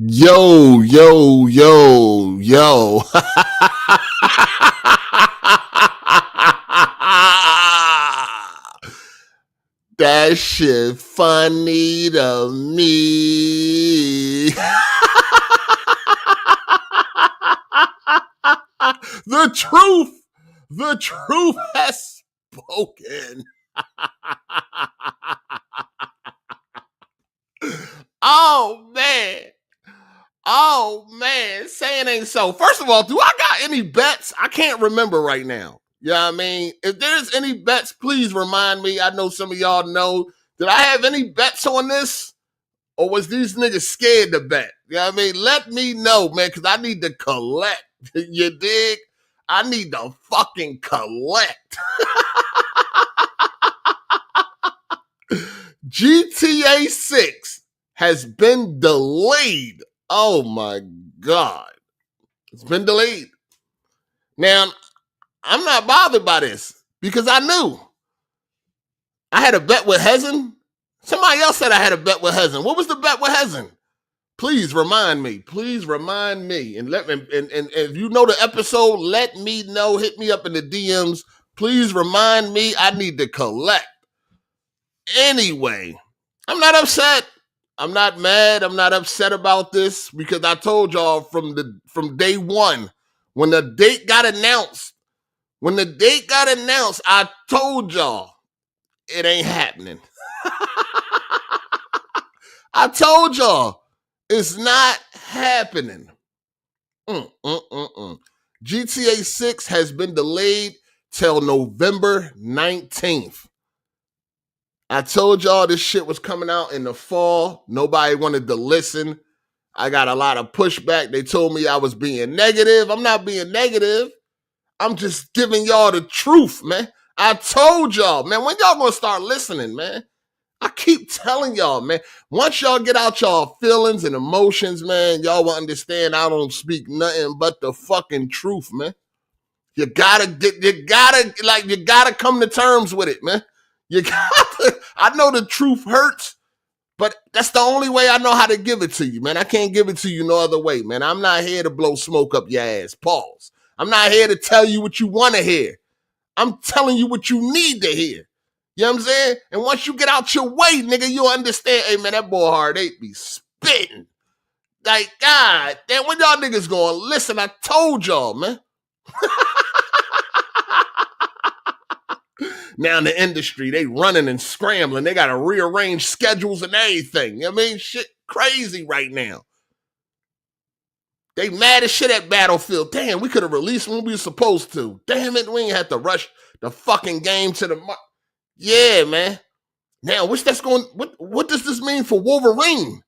Yo, yo, yo, yo. That shit funny to me. The truth has spoken. Oh, man. Oh man, saying ain't so. First of all, do I got any bets? I can't remember right now. You know what I mean? If there's any bets, please remind me. I know some of y'all know. Did I have any bets on this? Or was these niggas scared to bet? You know what I mean? Let me know, man, because I need to collect. You dig? I need to fucking collect. GTA 6 has been delayed. Oh my God. It's been delayed. Now, I'm not bothered by this because I knew. I had a bet with Hezen. Somebody else said I had a bet with Hezen. What was the bet with Hezen? Please remind me. Please remind me. And let me and if you know the episode, let me know. Hit me up in the DMs. Please remind me. I need to collect. Anyway, I'm not upset. I'm not mad. I'm not upset about this because I told y'all from day one, when the date got announced, I told y'all it ain't happening. I told y'all it's not happening. GTA 6 has been delayed till November 19th. I told y'all this shit was coming out in the fall. Nobody wanted to listen. I got a lot of pushback. They told me I was being negative. I'm not being negative. I'm just giving y'all the truth, man. I told y'all, man, when y'all gonna start listening, man? I keep telling y'all, man. Once y'all get out y'all feelings and emotions, man, y'all will understand I don't speak nothing but the fucking truth, man. You gotta come to terms with it, man. You gotta, I know the truth hurts, but that's the only way I know how to give it to you, man. I can't give it to you no other way, man. I'm not here to blow smoke up your ass. Pause. I'm not here to tell you what you want to hear. I'm telling you what you need to hear. You know what I'm saying? And once you get out your way, nigga, you'll understand, hey, man, that boy Hard8 be spitting. Like, God, damn, when y'all niggas going, listen, I told y'all, man. Now in the industry, they running and scrambling. They got to rearrange schedules and everything. You know what I mean? Shit crazy right now. They mad as shit at Battlefield. Damn, we could have released when we were supposed to. Damn it, we ain't had to rush the fucking game to the Yeah, man. Now, what does this mean for Wolverine?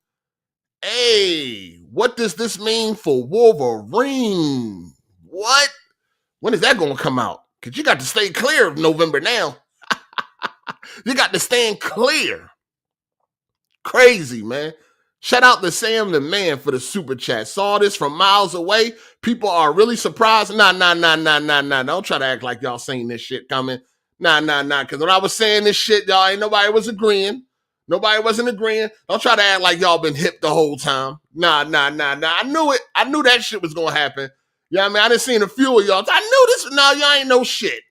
Hey, what does this mean for Wolverine? What? When is that going to come out? Because you got to stay clear of November now. You got to stand clear. Crazy, man. Shout out to Sam the Man for the super chat. Saw this from miles away. People are really surprised. Nah. Don't try to act like y'all seen this shit coming. Nah. Because when I was saying this shit, y'all ain't nobody was agreeing. Nobody wasn't agreeing. Don't try to act like y'all been hip the whole time. Nah. I knew it. I knew that shit was going to happen. You know what I mean? I done seen a few of y'all. I knew this. No, y'all ain't no shit.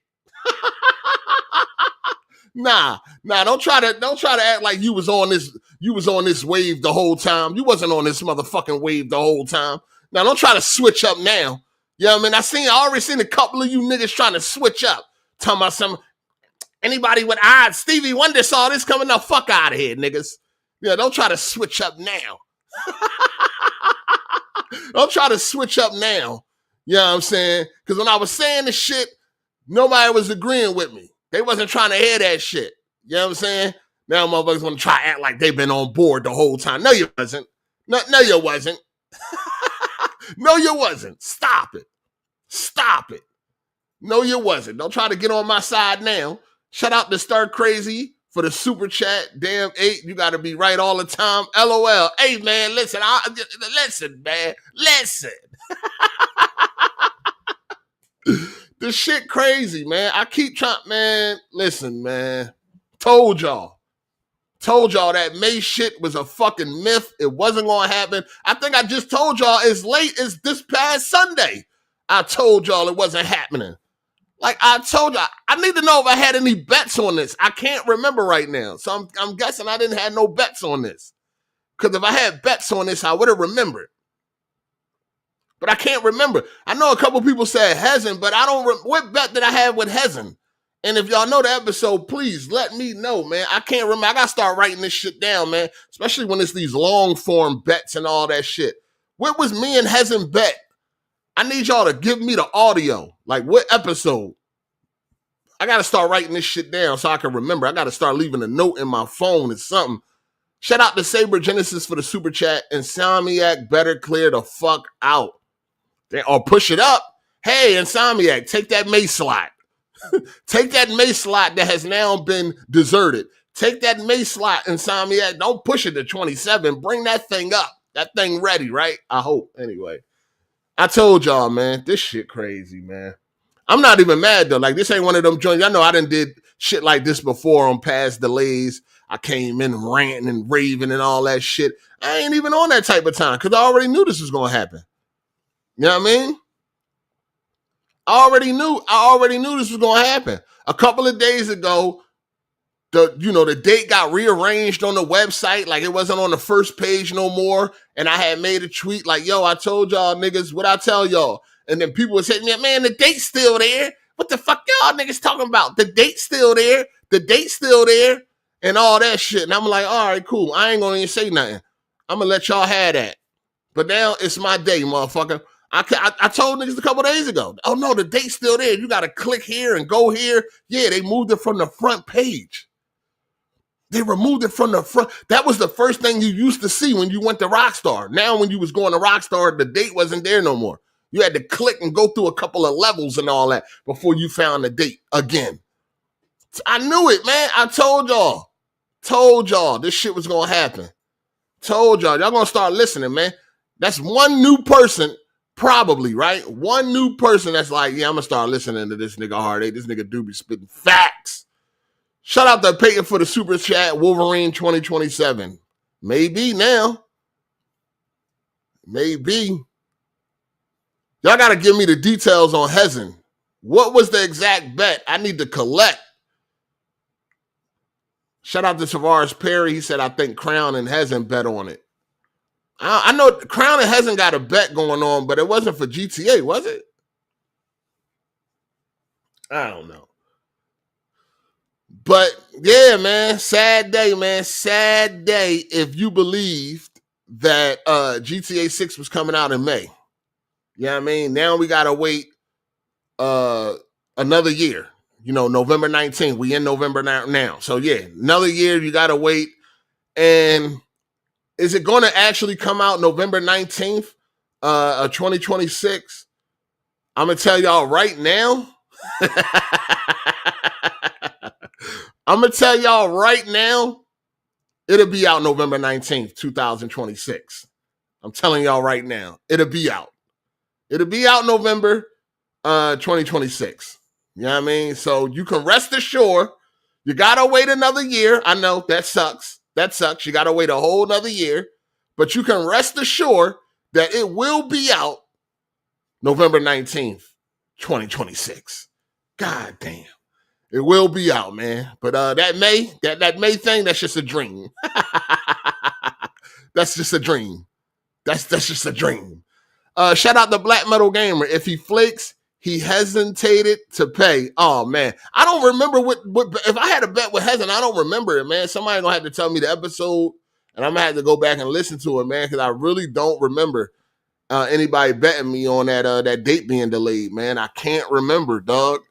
Nah. Don't try to act like you was on this wave the whole time. You wasn't on this motherfucking wave the whole time. Now don't try to switch up now. You know what I mean? I already seen a couple of you niggas trying to switch up. Talking about some anybody with odds. Stevie Wonder saw this coming. The fuck out of here, niggas. Yeah, don't try to switch up now. Don't try to switch up now. You know what I'm saying? Because when I was saying this shit, nobody was agreeing with me. They wasn't trying to hear that shit. You know what I'm saying? Now motherfuckers want to try to act like they've been on board the whole time. No, you wasn't. No, you wasn't. No, you wasn't. Stop it. No, you wasn't. Don't try to get on my side now. Shout out to Star Crazy for the super chat. Damn 8, you got to be right all the time. LOL. Hey, man, listen, man. Listen. This shit crazy, man. I keep trying, man. Listen, man. Told y'all. Told y'all that May shit was a fucking myth. It wasn't going to happen. I think I just told y'all as late as this past Sunday. I told y'all it wasn't happening. Like I told y'all, I need to know if I had any bets on this. I can't remember right now. So I'm guessing I didn't have no bets on this. Because if I had bets on this, I would have remembered. But I can't remember. I know a couple people said Hezen, but I don't. What bet did I have with Hezen? And if y'all know the episode, please let me know, man. I can't remember. I got to start writing this shit down, man. Especially when it's these long form bets and all that shit. What was me and Hezen bet? I need y'all to give me the audio. Like what episode? I got to start writing this shit down so I can remember. I got to start leaving a note in my phone or something. Shout out to Saber Genesis for the super chat. Insomniac better clear the fuck out. Or push it up. Hey, Insomniac, take that May slot. Take that May slot that has now been deserted. Take that May slot, Insomniac. Don't push it to 27. Bring that thing up. That thing ready, right? I hope. Anyway, I told y'all, man, this shit crazy, man. I'm not even mad, though. Like, this ain't one of them joints. Y'all know I done did shit like this before on past delays. I came in ranting and raving and all that shit. I ain't even on that type of time because I already knew this was going to happen. You know what I mean? I already knew this was going to happen. A couple of days ago, the date got rearranged on the website. Like it wasn't on the first page no more. And I had made a tweet like, yo, I told y'all niggas what I tell y'all. And then people would say to me, man, the date's still there. What the fuck y'all niggas talking about? The date's still there. The date's still there. And all that shit. And I'm like, all right, cool. I ain't going to even say nothing. I'm going to let y'all have that. But now it's my day, motherfucker. I told niggas a couple days ago, oh no, the date's still there. You got to click here and go here. Yeah, they moved it from the front page. They removed it from the front. That was the first thing you used to see when you went to Rockstar. Now when you was going to Rockstar, the date wasn't there no more. You had to click and go through a couple of levels and all that before you found the date again. I knew it, man. I told y'all this shit was going to happen. Told y'all going to start listening, man. That's one new person. Probably, right? One new person that's like, yeah, I'm going to start listening to this nigga Hard8. This nigga do be spitting facts. Shout out to Peyton for the super chat, Wolverine 2027. Maybe now. Maybe. Y'all got to give me the details on Hezen. What was the exact bet? I need to collect. Shout out to Tavares Perry. He said, I think Crown and Hezen bet on it. I know Crown and hasn't got a bet going on, but it wasn't for GTA, was it? I don't know. But yeah, man, sad day, man. Sad day if you believed that GTA 6 was coming out in May. You know what I mean? Now we got to wait another year. You know, November 19th. We in November now. So yeah, another year you got to wait. And is it going to actually come out November 19th, 2026? I'm going to tell y'all right now. I'm going to tell y'all right now, it'll be out November 19th, 2026. I'm telling y'all right now, it'll be out. It'll be out November 2026. You know what I mean? So you can rest assured, you got to wait another year. I know that sucks. That sucks. You got to wait a whole nother year. But you can rest assured that it will be out November 19th, 2026. God damn. It will be out, man. But that May thing, that's just a dream. That's just a dream. That's just a dream. Shout out to Black Metal Gamer. If he flakes, he hesitated to pay. Oh, man. I don't remember what if I had a bet with Hezen, I don't remember it, man. Somebody going to have to tell me the episode, and I'm going to have to go back and listen to it, man, because I really don't remember anybody betting me on that date being delayed, man. I can't remember, dog.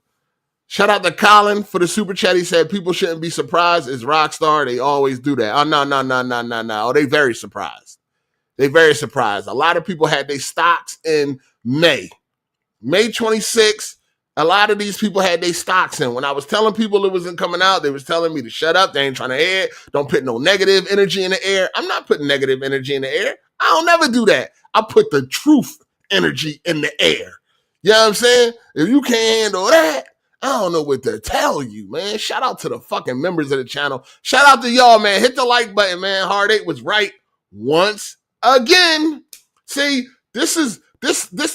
Shout out to Colin for the super chat. He said people shouldn't be surprised. It's Rockstar. They always do that. Oh, no. Oh, they very surprised. They very surprised. A lot of people had their stocks in May 26th. A lot of these people had their stocks in. When I was telling people it wasn't coming out, they was telling me to shut up. They ain't trying to air it. Don't put no negative energy in the air. I'm not putting negative energy in the air. I don't never do that. I put the truth energy in the air. You know what I'm saying? If you can't handle that, I don't know what to tell you, man. Shout out to the fucking members of the channel. Shout out to y'all, man. Hit the like button, man. Hard 8 was right once again. See, this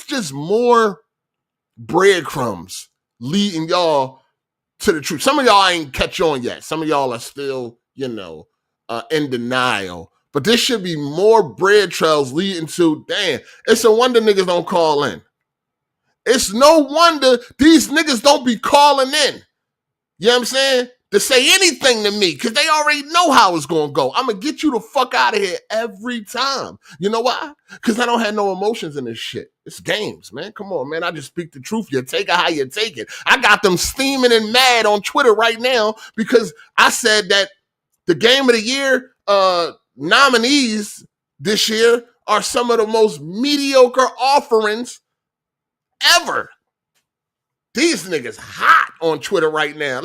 just more breadcrumbs leading y'all to the truth. Some of y'all ain't catch on yet. Some of y'all are still, in denial. But this should be more bread trails leading to, damn, it's a wonder niggas don't call in. It's no wonder these niggas don't be calling in. You know what I'm saying? To say anything to me, because they already know how it's going to go. I'm going to get you the fuck out of here every time. You know why? Because I don't have no emotions in this shit. It's games, man. Come on, man. I just speak the truth. You take it how you take it. I got them steaming and mad on Twitter right now because I said that the Game of the Year nominees this year are some of the most mediocre offerings ever. These niggas hot on Twitter right now.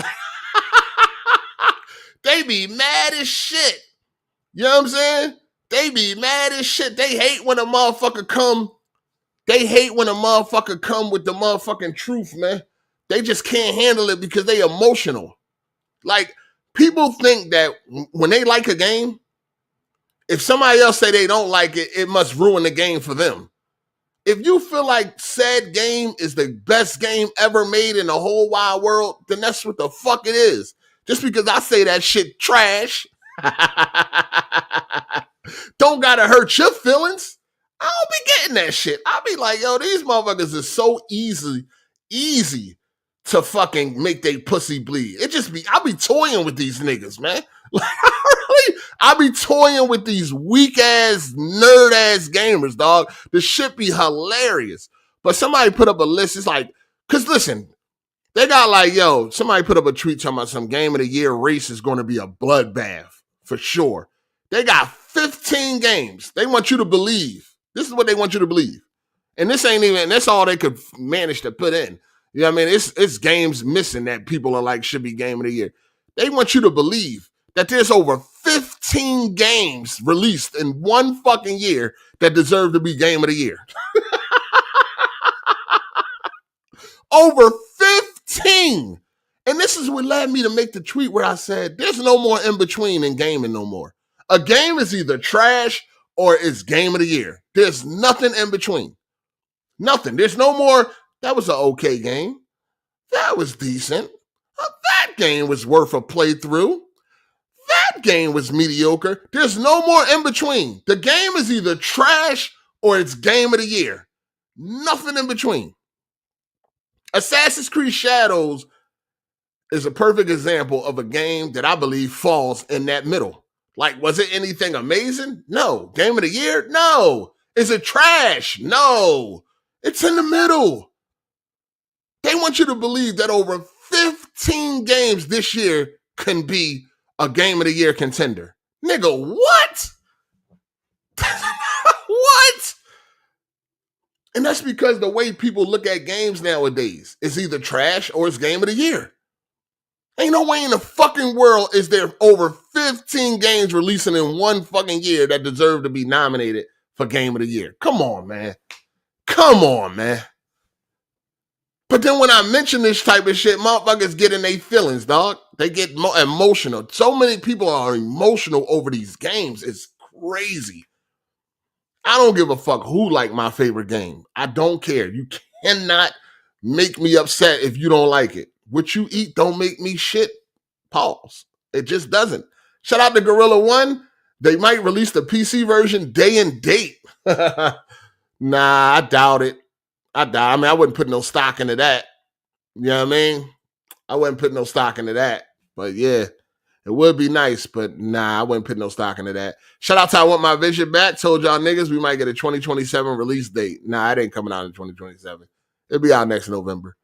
They be mad as shit. You know what I'm saying? They be mad as shit. They hate when a motherfucker come. They hate when a motherfucker come with the motherfucking truth, man. They just can't handle it because they emotional. Like, people think that when they like a game, if somebody else say they don't like it, it must ruin the game for them. If you feel like said game is the best game ever made in the whole wide world, then that's what the fuck it is. Just because I say that shit trash, don't gotta hurt your feelings. I don't be getting that shit. I'll be like, yo, these motherfuckers is so easy to fucking make they pussy bleed. I be toying with these niggas, man. Like, I be toying with these weak ass, nerd ass gamers, dog. The shit be hilarious. But somebody put up a list. It's like, cause listen, they got like, yo, somebody put up a tweet talking about some Game of the Year race is going to be a bloodbath for sure. They got 15 games. They want you to believe. This is what they want you to believe. And this ain't even, that's all they could manage to put in. You know what I mean? It's games missing that people are like should be Game of the Year. They want you to believe that there's over 15 games released in one fucking year that deserve to be Game of the Year. Over 15. And this is what led me to make the tweet where I said, there's no more in between in gaming no more. A game is either trash or it's Game of the Year. There's nothing in between. Nothing. There's no more, that was an okay game. That was decent. That game was worth a playthrough. That game was mediocre. There's no more in between. The game is either trash or it's Game of the Year. Nothing in between. Assassin's Creed Shadows is a perfect example of a game that I believe falls in that middle. Like, was it anything amazing? No. Game of the Year? No. Is it trash? No. It's in the middle. They want you to believe that over 15 games this year can be a Game of the Year contender. Nigga, what? What? And that's because the way people look at games nowadays is either trash or it's Game of the Year. Ain't no way in the fucking world is there over 15 games releasing in one fucking year that deserve to be nominated for Game of the Year. Come on, man. Come on, man. But then when I mention this type of shit, motherfuckers get in their feelings, dog. They get emotional. So many people are emotional over these games. It's crazy. I don't give a fuck who like my favorite game. I don't care. You cannot make me upset if you don't like it. What you eat don't make me shit. Pause. It just doesn't. Shout out to Gorilla One. They might release the PC version day and date. Nah, I doubt it. I mean, I wouldn't put no stock into that. You know what I mean? I wouldn't put no stock into that. But yeah, it would be nice, but nah, I wouldn't put no stock into that. Shout out to I Want My Vision Back. Told y'all niggas we might get a 2027 release date. Nah, it ain't coming out in 2027. It'll be out next November.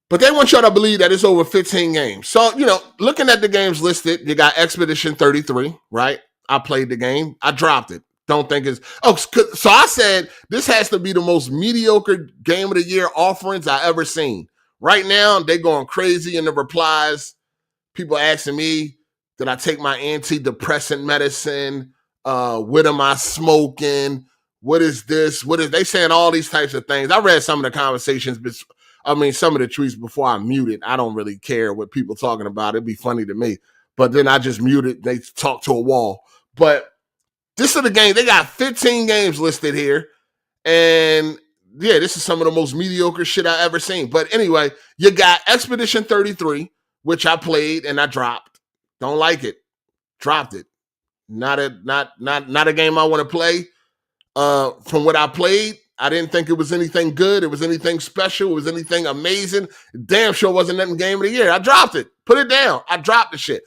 But they want y'all to believe that it's over 15 games. So, looking at the games listed, you got Expedition 33, right? I played the game. I dropped it. Don't think it's... so I said this has to be the most mediocre Game of the Year offerings I ever seen. Right now, they going crazy in the replies. People asking me, did I take my antidepressant medicine? What am I smoking? What is this? They saying all these types of things. I read some of the conversations I mean, some of the tweets before I mute it, I don't really care what people talking about. It'd be funny to me. But then I just mute it. They talk to a wall. But this is the game. They got 15 games listed here. And yeah, this is some of the most mediocre shit I ever seen. But anyway, you got Expedition 33, which I played and I dropped. Don't like it. Dropped it. Not a game I want to play. From what I played, I didn't think it was anything good. It was anything special. It was anything amazing. Damn sure wasn't nothing game of the year. I dropped it. Put it down. I dropped the shit.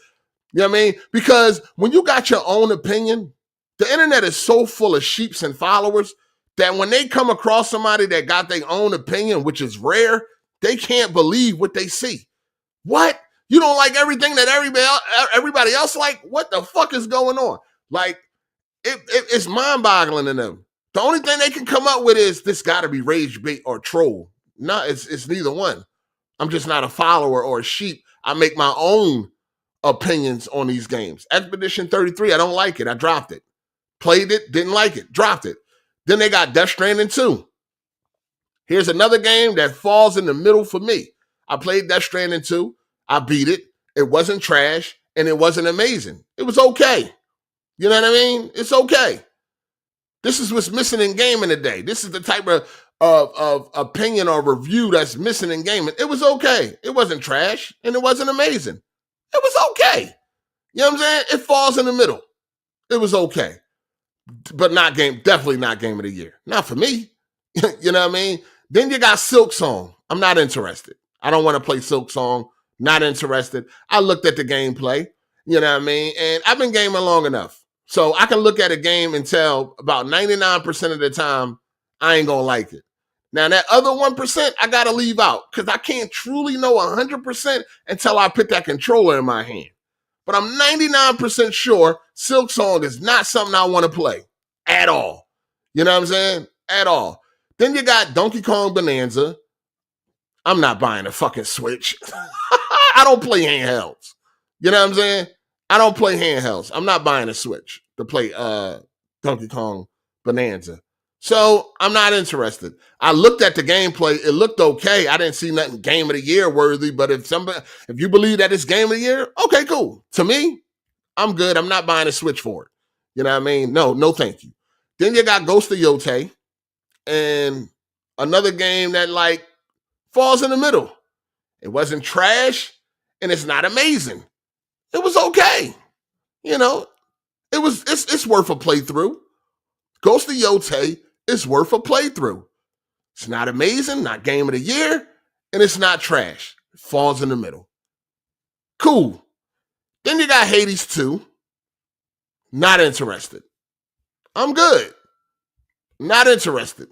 You know what I mean? Because when you got your own opinion, the internet is so full of sheeps and followers that when they come across somebody that got their own opinion, which is rare, they can't believe what they see. What? You don't like everything that everybody else like? What the fuck is going on? Like, it's mind-boggling to them. The only thing they can come up with is this got to be rage bait or troll. No, it's neither one. I'm just not a follower or a sheep. I make my own opinions on these games. Expedition 33, I don't like it. I dropped it. Played it, didn't like it, dropped it. Then they got Death Stranding 2. Here's another game that falls in the middle for me. I played Death Stranding 2. I beat it. It wasn't trash, and it wasn't amazing. It was okay. You know what I mean? It's okay. This is what's missing in gaming today. This is the type of opinion or review that's missing in gaming. It was okay. It wasn't trash, and it wasn't amazing. It was okay. You know what I'm saying? It falls in the middle. It was okay. But definitely not game of the year. Not for me. You know what I mean? Then you got Silk Song. I'm not interested. I don't want to play Silk Song. Not interested. I looked at the gameplay. You know what I mean? And I've been gaming long enough. So I can look at a game and tell about 99% of the time I ain't going to like it. Now, that other 1%, I got to leave out because I can't truly know 100% until I put that controller in my hand. But I'm 99% sure Silk Song is not something I want to play at all. You know what I'm saying? At all. Then you got Donkey Kong Bonanza. I'm not buying a fucking Switch. I don't play handhelds. You know what I'm saying? I don't play handhelds. I'm not buying a Switch to play Donkey Kong Bonanza. So I'm not interested. I looked at the gameplay. It looked okay. I didn't see nothing game of the year worthy, but if you believe that it's game of the year, okay, cool. To me, I'm good. I'm not buying a Switch for it. You know what I mean? No, thank you. Then you got Ghost of Yotei and another game that like falls in the middle. It wasn't trash and it's not amazing. It was okay. You know, it's worth a playthrough. Ghost of Yotei is worth a playthrough. It's not amazing, not game of the year, and it's not trash. It falls in the middle. Cool. Then you got Hades 2. Not interested. I'm good. Not interested.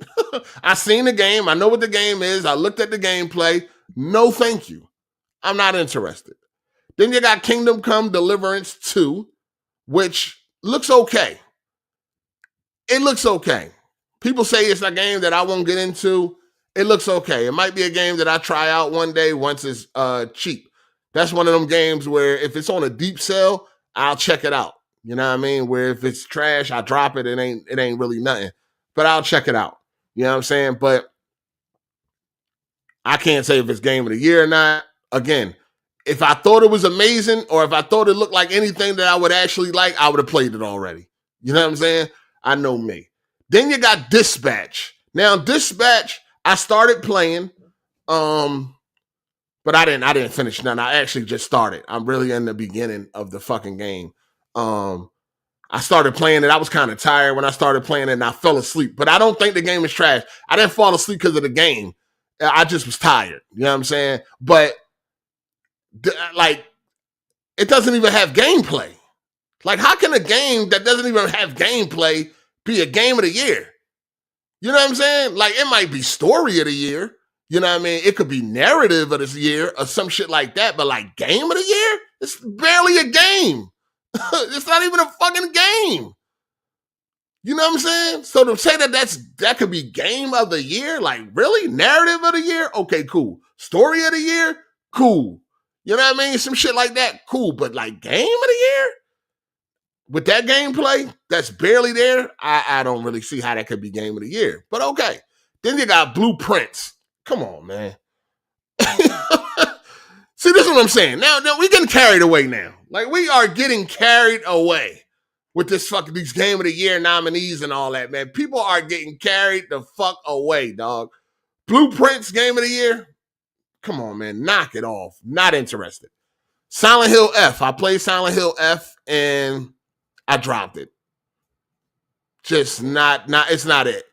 I seen the game. I know what the game is. I looked at the gameplay. No, thank you. I'm not interested. Then you got Kingdom Come Deliverance 2, which looks okay. It looks okay. People say it's a game that I won't get into. It looks okay. It might be a game that I try out one day once it's cheap. That's one of them games where if it's on a deep sale, I'll check it out. You know what I mean? Where if it's trash, I drop it. It ain't really nothing. But I'll check it out. You know what I'm saying? But I can't say if it's game of the year or not. Again, if I thought it was amazing or if I thought it looked like anything that I would actually like, I would have played it already. You know what I'm saying? I know me. Then you got Dispatch. Now, Dispatch, I started playing, but I didn't finish none. I actually just started. I'm really in the beginning of the fucking game. I started playing it. I was kind of tired when I started playing it, and I fell asleep. But I don't think the game is trash. I didn't fall asleep because of the game. I just was tired. You know what I'm saying? But like, it doesn't even have gameplay. Like, how can a game that doesn't even have gameplay be a game of the year? You know what I'm saying? Like, it might be story of the year. You know what I mean? It could be narrative of this year or some shit like that. But like, game of the year? It's barely a game. It's not even a fucking game. You know what I'm saying? So to say that could be game of the year, like really? Narrative of the year? Okay, cool. Story of the year? Cool. You know what I mean? Some shit like that? Cool. But like game of the year? With that gameplay that's barely there, I don't really see how that could be game of the year. But okay. Then you got Blueprints. Come on, man. See, this is what I'm saying. Now we're getting carried away now. Like, we are getting carried away with this fucking these Game of the Year nominees and all that, man. People are getting carried the fuck away, dog. Blueprints Game of the Year? Come on, man. Knock it off. Not interested. Silent Hill F. I played Silent Hill F and I dropped it. Just not it's not it.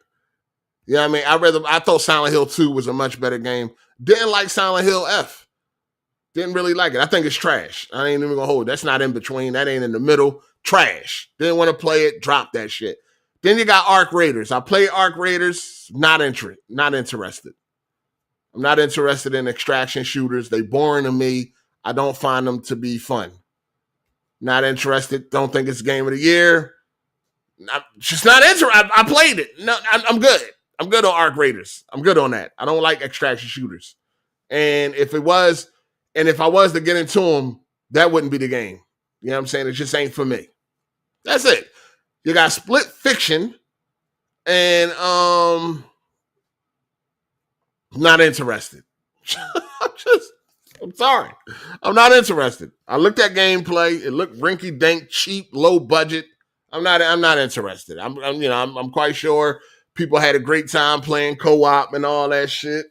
You know what I mean? I thought Silent Hill 2 was a much better game. Didn't like Silent Hill F. Didn't really like it. I think it's trash. I ain't even gonna hold it. That's not in between. That ain't in the middle. Trash. Didn't want to play it. Drop that shit. Then you got Arc Raiders. I played Arc Raiders. Not interested. I'm not interested in extraction shooters. They boring to me. I don't find them to be fun. Not interested. Don't think it's Game of the Year. I'm just not interested. I played it. No, I'm good. I'm good on Arc Raiders. I'm good on that. I don't like extraction shooters. And if I was to get into them, that wouldn't be the game. You know what I'm saying? It just ain't for me. That's it. You got Split Fiction and not interested. I'm sorry. I'm not interested. I looked at gameplay. It looked rinky dink, cheap, low budget. I'm not interested. I'm quite sure people had a great time playing co-op and all that shit.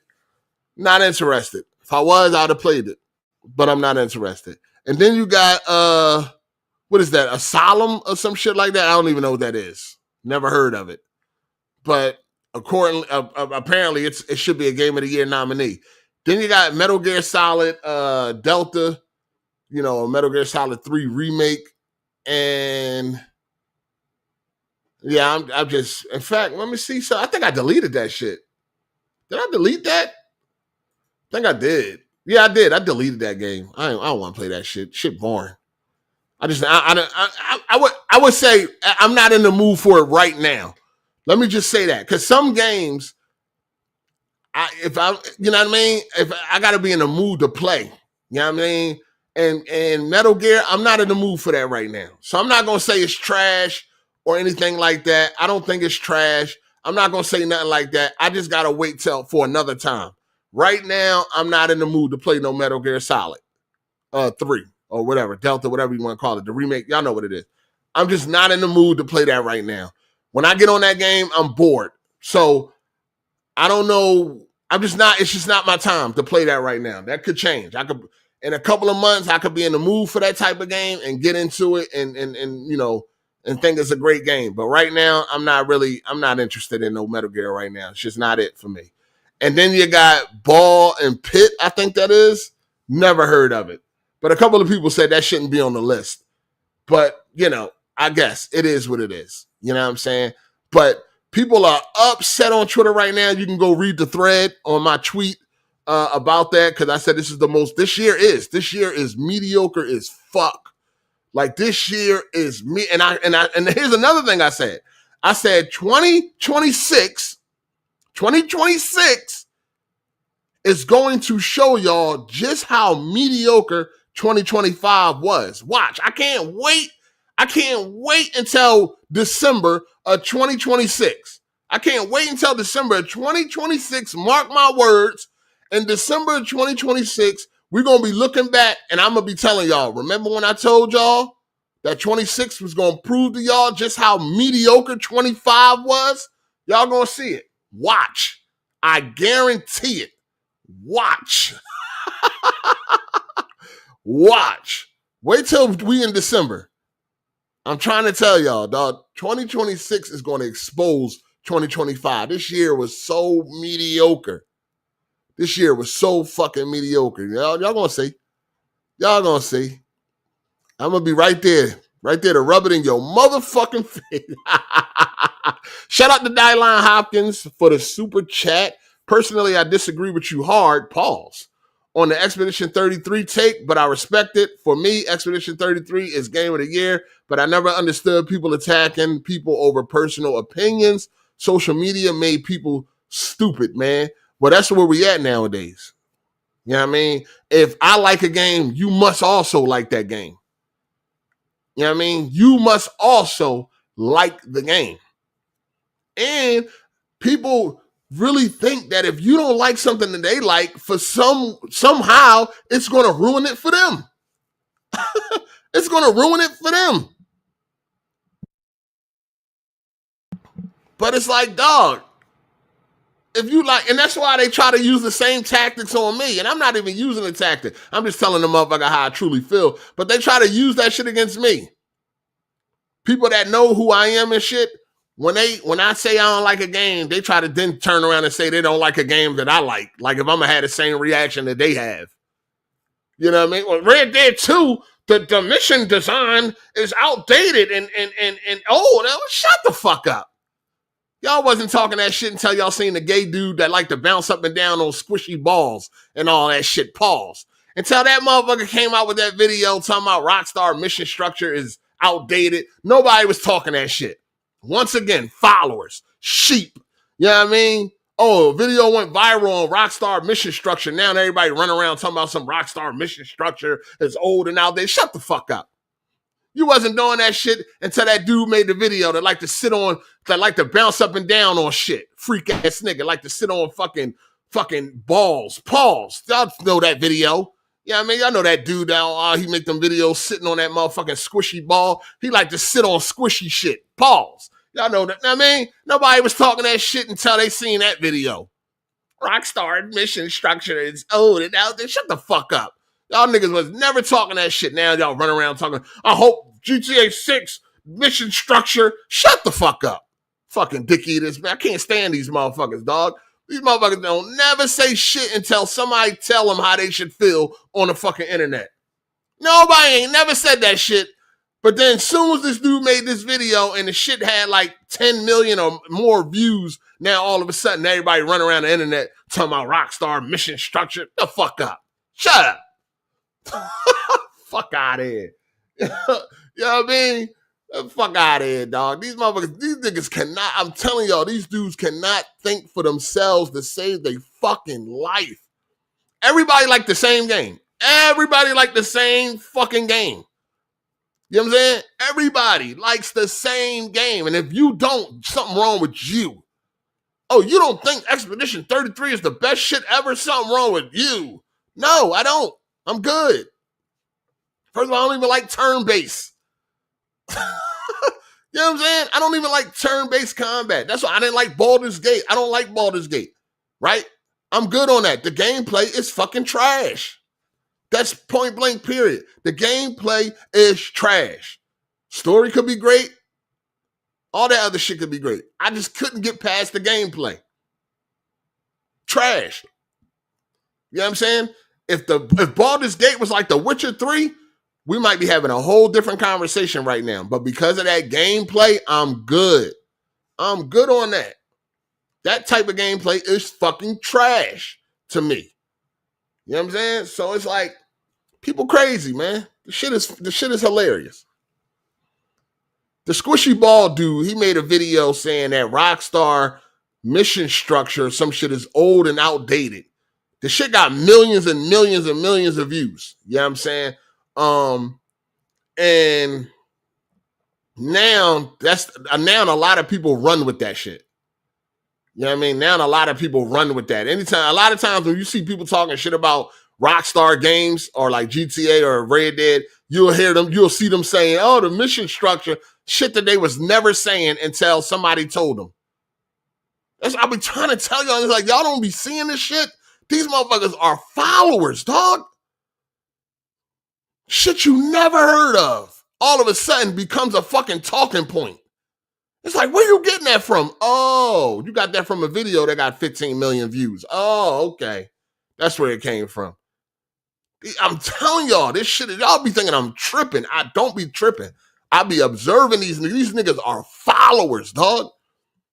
Not interested. If I was, I'd have played it. But I'm not interested. And then you got what is that? Asylum or some shit like that? I don't even know what that is. Never heard of it. But apparently it should be a Game of the Year nominee. Then you got Metal Gear Solid Delta, Metal Gear Solid 3 remake. And yeah, I'm just, in fact, let me see. So I think I deleted that shit. Did I delete that? I think I did. Yeah, I did. I deleted that game. I don't want to play that shit. Shit boring. I would say I'm not in the mood for it right now. Let me just say that, because some games, you know what I mean? If I got to be in the mood to play, you know what I mean? And Metal Gear, I'm not in the mood for that right now. So I'm not gonna say it's trash or anything like that. I don't think it's trash. I'm not gonna say nothing like that. I just gotta wait for another time. Right now, I'm not in the mood to play no Metal Gear Solid 3 or whatever, Delta, whatever you want to call it, the remake. Y'all know what it is. I'm just not in the mood to play that right now. When I get on that game, I'm bored. So I don't know. It's just not my time to play that right now. That could change. In a couple of months, I could be in the mood for that type of game and get into it and think it's a great game. But right now, I'm not interested in no Metal Gear right now. It's just not it for me. And then you got Ball and Pit, I think that is. Never heard of it. But a couple of people said that shouldn't be on the list. But, I guess it is what it is. You know what I'm saying? But people are upset on Twitter right now. You can go read the thread on my tweet about that, because I said this year is mediocre as fuck. Like, this year is me. And here's another thing I said. I said 2026 is going to show y'all just how mediocre 2025 was. Watch. I can't wait until December of 2026. I can't wait until December of 2026. Mark my words. In December of 2026, we're going to be looking back, and I'm going to be telling y'all, remember when I told y'all that 26 was going to prove to y'all just how mediocre 25 was? Y'all going to see it. Watch. I guarantee it. Watch. Watch. Wait till we in December. I'm trying to tell y'all, dog, 2026 is going to expose 2025. This year was so mediocre. This year was so fucking mediocre. Y'all going to see. Y'all going to see. I'm going to be right there to rub it in your motherfucking face. Shout out to Dylan Hopkins for the super chat. Personally, I disagree with you hard, pause, on the Expedition 33 take, but I respect it. For me, Expedition 33 is Game of the Year, but I never understood people attacking people over personal opinions. Social media made people stupid, man. Well, that's where we at nowadays. You know what I mean? If I like a game, you must also like that game. You know what I mean? You must also like the game. And people really think that if you don't like something that they like, for somehow it's going to ruin it for them. It's going to ruin it for them. But it's like, dog, if you like, and that's why they try to use the same tactics on me. And I'm not even using the tactic. I'm just telling the motherfucker how I truly feel. But they try to use that shit against me. People that know who I am and shit, when I say I don't like a game, they try to then turn around and say they don't like a game that I like. Like if I'm gonna have the same reaction that they have. You know what I mean? Well, Red Dead 2, the mission design is outdated and old. Shut the fuck up. Y'all wasn't talking that shit until y'all seen the gay dude that liked to bounce up and down on squishy balls and all that shit. Pause. Until that motherfucker came out with that video talking about Rockstar mission structure is outdated. Nobody was talking that shit. Once again, followers, sheep. You know what I mean? Oh, a video went viral on Rockstar mission structure. Now everybody run around talking about some Rockstar mission structure is old and outdated. Shut the fuck up. You wasn't doing that shit until that dude made the video that like to bounce up and down on shit. Freak ass nigga, like to sit on fucking balls. Pause. Y'all know that video. Yeah, I mean, y'all know that dude that he make them videos sitting on that motherfucking squishy ball. He like to sit on squishy shit. Pause. Y'all know that. I mean, nobody was talking that shit until they seen that video. Rockstar mission structure is old and out there. Shut the fuck up. Y'all niggas was never talking that shit. Now y'all run around talking, I hope GTA 6 mission structure. Shut the fuck up. Fucking dick eaters, man. I can't stand these motherfuckers, dog. These motherfuckers don't never say shit until somebody tell them how they should feel on the fucking internet. Nobody ain't never said that shit. But then as soon as this dude made this video and the shit had like 10 million or more views, now all of a sudden everybody run around the internet talking about Rockstar mission structure. The fuck up. Shut up. Fuck out of here. You know what I mean? Fuck out of here, dog. These motherfuckers, these niggas cannot, I'm telling y'all, these dudes cannot think for themselves to save their fucking life. Everybody like the same game. Everybody like the same fucking game. You know what I'm saying? Everybody likes the same game. And if you don't, something wrong with you. Oh, you don't think Expedition 33 is the best shit ever? Something wrong with you. No, I don't. I'm good. First of all, I don't even like turn-based. You know what I'm saying? I don't even like turn-based combat. That's why I didn't like Baldur's Gate. I don't like Baldur's Gate, right? I'm good on that. The gameplay is fucking trash. That's point blank, period. The gameplay is trash. Story could be great. All that other shit could be great. I just couldn't get past the gameplay. Trash. You know what I'm saying? If Baldur's Gate was like The Witcher 3, we might be having a whole different conversation right now. But because of that gameplay, I'm good. I'm good on that. That type of gameplay is fucking trash to me. You know what I'm saying? So it's like, people crazy, man. The shit is hilarious. The squishy ball dude, he made a video saying that Rockstar mission structure, some shit is old and outdated. The shit got millions and millions and millions of views. You know what I'm saying? And now a lot of people run with that shit. You know what I mean? Now a lot of people run with that. A lot of times when you see people talking shit about Rockstar games or like GTA or Red Dead, you'll see them saying, oh, the mission structure, shit that they was never saying until somebody told them. I've been trying to tell y'all, it's like, y'all don't be seeing this shit. These motherfuckers are followers, dog. Shit you never heard of, all of a sudden becomes a fucking talking point. It's like, where you getting that from? Oh, you got that from a video that got 15 million views. Oh, okay. That's where it came from. I'm telling y'all, this shit, y'all be thinking I'm tripping. I don't be tripping. I be observing these niggas. These niggas are followers, dog.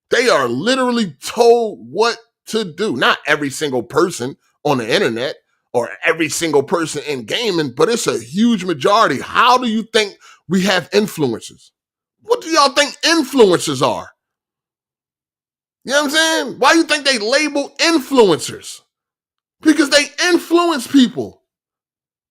They are literally told what to do. Not every single person on the internet or every single person in gaming, but it's a huge majority. How do you think we have influencers? What do y'all think influencers are? You know what I'm saying? Why do you think they label influencers? Because they influence people.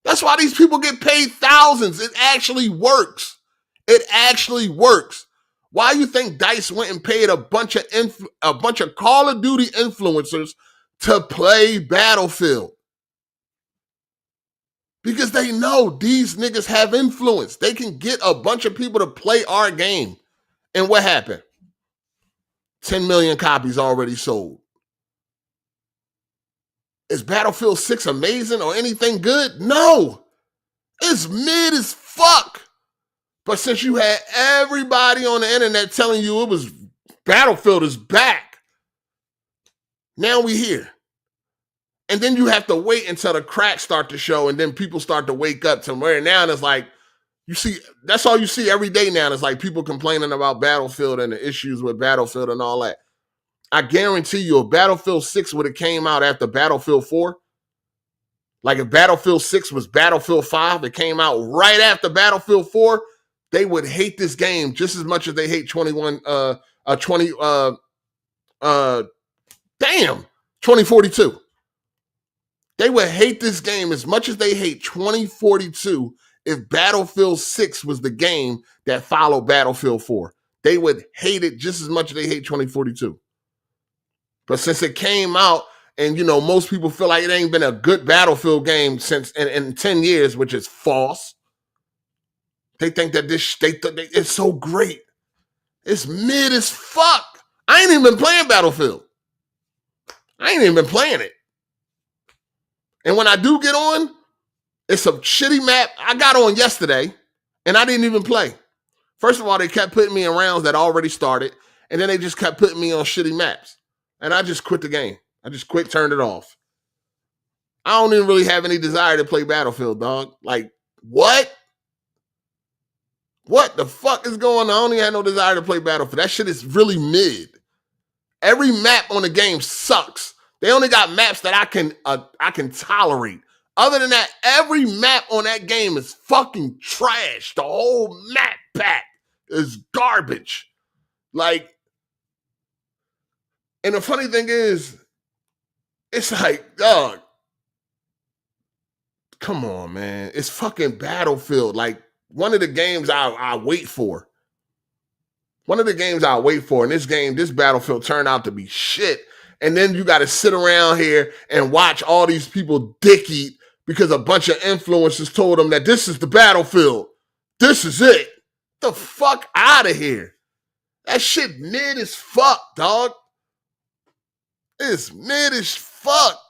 That's why these people get paid thousands. It actually works. It actually works. Why you think DICE went and paid a bunch of Call of Duty influencers to play Battlefield? Because they know these niggas have influence. They can get a bunch of people to play our game. And what happened? 10 million copies already sold. Is Battlefield 6 amazing or anything good? No. It's mid as fuck. But since you had everybody on the internet telling you it was Battlefield is back, now we here. And then you have to wait until the cracks start to show, and then people start to wake up to where now it's like, you see, that's all you see every day now. It's like people complaining about Battlefield and the issues with Battlefield and all that. I guarantee you, if Battlefield 6 would have came out after Battlefield 4, like if Battlefield 6 was Battlefield 5, it came out right after Battlefield 4, they would hate this game just as much as they hate 2042. They would hate this game as much as they hate 2042 if Battlefield 6 was the game that followed Battlefield 4. They would hate it just as much as they hate 2042. But since it came out, and most people feel like it ain't been a good Battlefield game since in 10 years, which is false. They think that it's so great. It's mid as fuck. I ain't even been playing Battlefield. I ain't even been playing it. And when I do get on, it's a shitty map. I got on yesterday, and I didn't even play. First of all, they kept putting me in rounds that already started, and then they just kept putting me on shitty maps. And I just quit the game. I just turned it off. I don't even really have any desire to play Battlefield, dog. Like, what? What the fuck is going on? I don't even have no desire to play Battlefield. That shit is really mid. Every map on the game sucks. They only got maps that I can tolerate. Other than that, every map on that game is fucking trash. The whole map pack is garbage. Like, and the funny thing is, it's like, dog, come on, man. It's fucking Battlefield. Like, one of the games I wait for. One of the games I wait for, and this Battlefield turned out to be shit. And then you got to sit around here and watch all these people dick eat because a bunch of influencers told them that this is the Battlefield. This is it. The fuck out of here. That shit mid as fuck, dog. It's mid as fuck.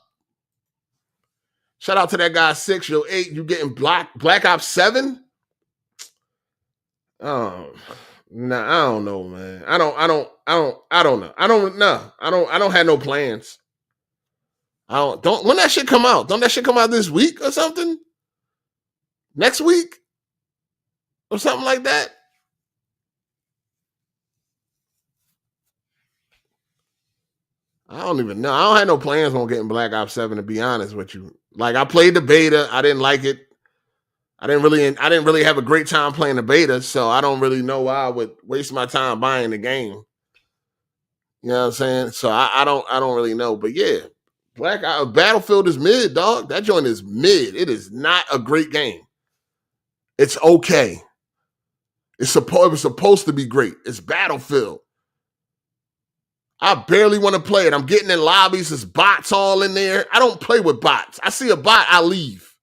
Shout out to that guy 6, yo 8. You getting Black Ops 7? Oh, nah, I don't know, man. I don't know. I don't have no plans. When that shit come out? Don't that shit come out this week or something? Next week? Or something like that? I don't even know. I don't have no plans on getting Black Ops 7, to be honest with you. Like, I played the beta. I didn't like it. I didn't really have a great time playing the beta, so I don't really know why I would waste my time buying the game. You know what I'm saying? So I don't really know. But yeah, Battlefield is mid, dog. That joint is mid. It is not a great game. It's okay. It was supposed to be great. It's Battlefield. I barely want to play it. I'm getting in lobbies. There's bots all in there. I don't play with bots. I see a bot, I leave.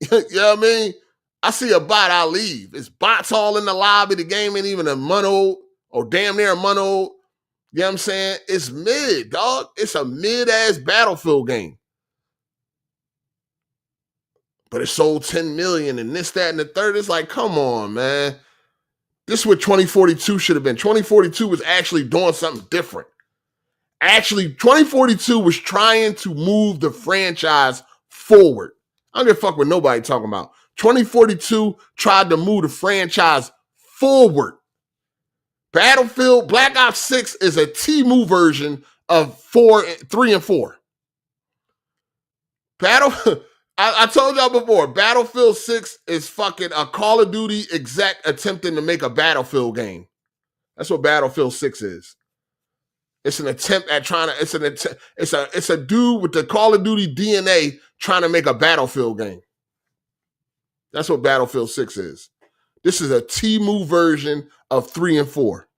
You know what I mean? I see a bot, I leave. It's bots all in the lobby. The game ain't even a month old or damn near a month old. You know what I'm saying? It's mid, dog. It's a mid-ass Battlefield game. But it sold 10 million and this, that, and the third. It's like, come on, man. This is what 2042 should have been. 2042 was actually doing something different. Actually, 2042 was trying to move the franchise forward. I don't give a fuck what nobody talking about. 2042 tried to move the franchise forward. Battlefield Black Ops 6 is a Temu version of 3 and 4. I told y'all before, Battlefield 6 is fucking a Call of Duty exec attempting to make a Battlefield game. That's what Battlefield 6 is. It's an attempt at it's a dude with the Call of Duty DNA trying to make a Battlefield game. That's what Battlefield 6 is. This is a Temu version of 3 and 4.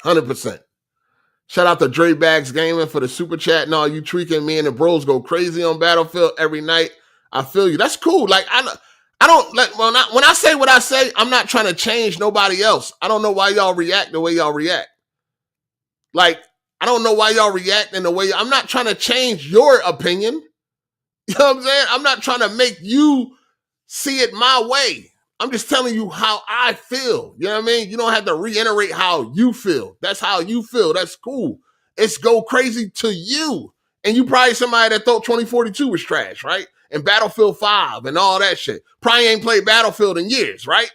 100%. Shout out to Dre Bags Gaming for the super chat. No, you tweaking. Me and the bros go crazy on Battlefield every night. I feel you. That's cool. Like I don't like when I say what I say, I'm not trying to change nobody else. I don't know why y'all react the way y'all react. Like, I don't know why y'all react in the way. I'm not trying to change your opinion. You know what I'm saying? I'm not trying to make you see it my way. I'm just telling you how I feel. You know what I mean? You don't have to reiterate how you feel. That's how you feel. That's cool. It's go crazy to you. And you probably somebody that thought 2042 was trash, right? And Battlefield 5 and all that shit. Probably ain't played Battlefield in years, right?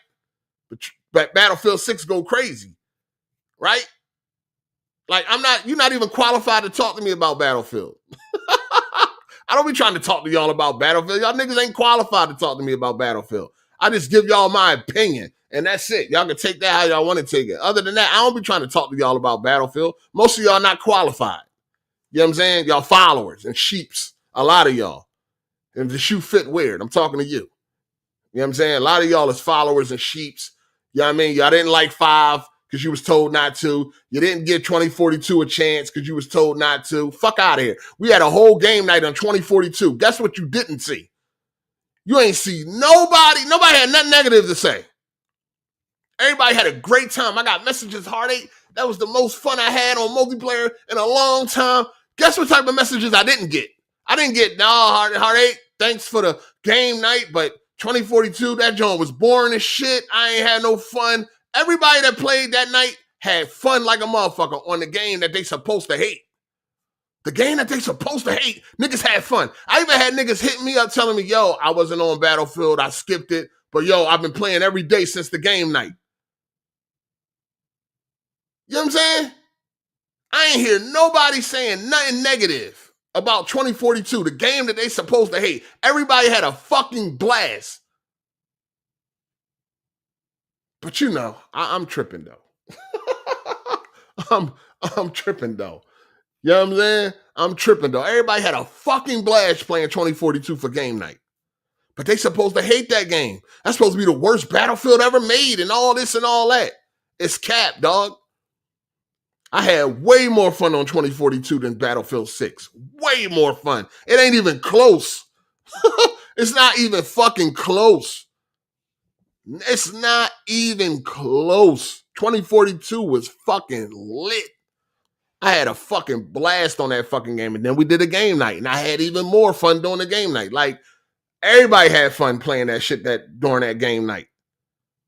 But Battlefield 6 go crazy, right? Like, you're not even qualified to talk to me about Battlefield. I don't be trying to talk to y'all about Battlefield. Y'all niggas ain't qualified to talk to me about Battlefield. I just give y'all my opinion, and that's it. Y'all can take that how y'all want to take it. Other than that, I don't be trying to talk to y'all about Battlefield. Most of y'all not qualified. You know what I'm saying? Y'all followers and sheeps. A lot of y'all. And the shoe fit weird. I'm talking to you. You know what I'm saying? A lot of y'all is followers and sheeps. You know what I mean? Y'all didn't like 5 because you was told not to. You didn't give 2042 a chance because you was told not to. Fuck out of here. We had a whole game night on 2042. Guess what you didn't see? You ain't see nobody. Nobody had nothing negative to say. Everybody had a great time. I got messages, Hard8. That was the most fun I had on multiplayer in a long time. Guess what type of messages I didn't get? I didn't get, Hard8, thanks for the game night, but 2042, that joint was boring as shit. I ain't had no fun. Everybody that played that night had fun like a motherfucker on the game that they supposed to hate. The game that they supposed to hate, niggas had fun. I even had niggas hitting me up telling me, yo, I wasn't on Battlefield, I skipped it, but yo, I've been playing every day since the game night. You know what I'm saying? I ain't hear nobody saying nothing negative about 2042, the game that they supposed to hate. Everybody had a fucking blast. But you know, I'm tripping though. I'm tripping though. You know what I'm saying? I'm tripping though. Everybody had a fucking blast playing 2042 for game night. But they supposed to hate that game. That's supposed to be the worst Battlefield ever made and all this and all that. It's cap, dog. I had way more fun on 2042 than Battlefield 6. Way more fun. It ain't even close. It's not even fucking close. It's not even close. 2042 was fucking lit. I had a fucking blast on that fucking game. And then we did a game night. And I had even more fun doing the game night. Like, everybody had fun playing that shit during that game night.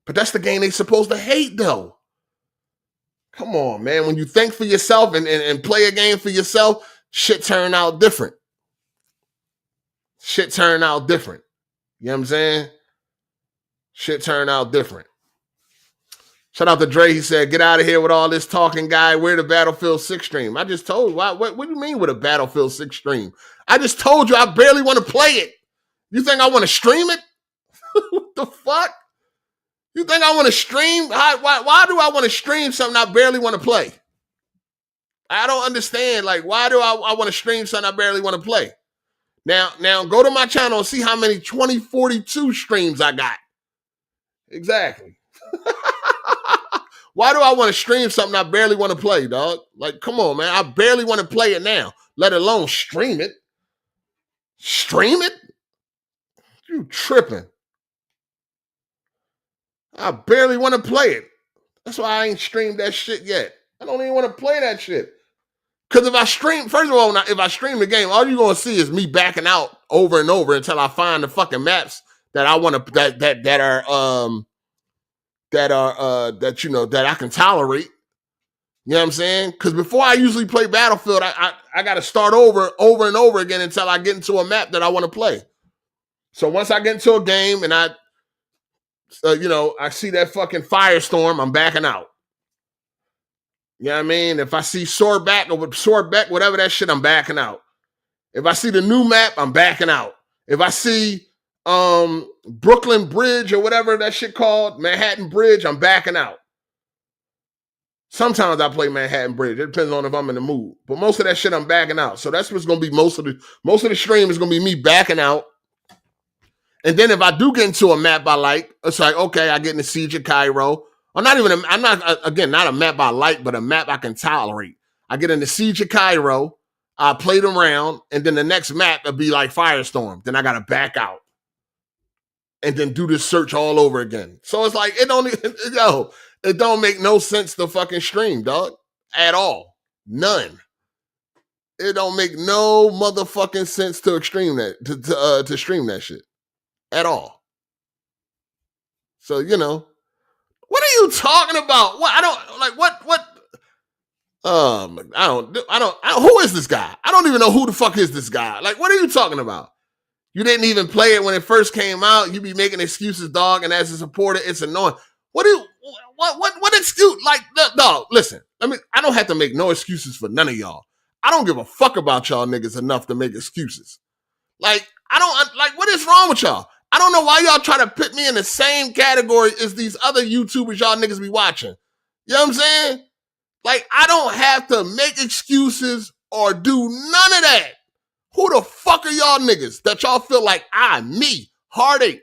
But that's the game they supposed to hate, though. Come on, man. When you think for yourself and play a game for yourself, shit turn out different. Shit turn out different. You know what I'm saying? Shit turn out different. Shout out to Dre. He said, get out of here with all this talking, guy. Where the Battlefield 6 stream? I just told you. What do you mean with a Battlefield 6 stream? I just told you I barely want to play it. You think I want to stream it? What the fuck? You think I want to stream? Why do I want to stream something I barely want to play? I don't understand. Like, why do I want to stream something I barely want to play? Now go to my channel and see how many 2042 streams I got. Exactly. Why do I want to stream something I barely want to play, dog? Like, come on, man. I barely want to play it now, let alone stream it. Stream it? You tripping. I barely want to play it. That's why I ain't streamed that shit yet. I don't even want to play that shit. Because if I stream, first of all, if I stream the game, all you're going to see is me backing out over and over until I find the fucking maps that I want to, that I can tolerate. You know what I'm saying? Because before I usually play Battlefield, I got to start over and over again until I get into a map that I want to play. So once I get into a game and I see that fucking firestorm, I'm backing out. You know what I mean? If I see Swordback, whatever that shit, I'm backing out. If I see the new map, I'm backing out. If I see Brooklyn Bridge or whatever that shit called, Manhattan Bridge, I'm backing out. Sometimes I play Manhattan Bridge. It depends on if I'm in the mood. But most of that shit, I'm backing out. So that's what's going to be most of the stream is going to be me backing out. And then if I do get into a map I like, it's like, okay, I get in the Siege of Cairo. Or not even, I'm not, again, not a map I like, but a map I can tolerate. I get in the Siege of Cairo, I play them around, and then the next map will be like Firestorm. Then I got to back out and then do this search all over again. So it's like, it don't make no sense to fucking stream, dog, at all. None. It don't make no motherfucking sense to stream that, to stream that shit at all. So, what are you talking about? What? I don't like what I don't who is this guy? I don't even know who the fuck is this guy. Like, what are you talking about? You didn't even play it when it first came out. You be making excuses, dog, and as a supporter, it's annoying. What excuse? Like, dog, listen, I don't have to make no excuses for none of y'all. I don't give a fuck about y'all niggas enough to make excuses. Like, what is wrong with y'all? I don't know why y'all try to put me in the same category as these other YouTubers y'all niggas be watching. You know what I'm saying? Like, I don't have to make excuses or do none of that. Who the fuck are y'all niggas that y'all feel like me, Hard8,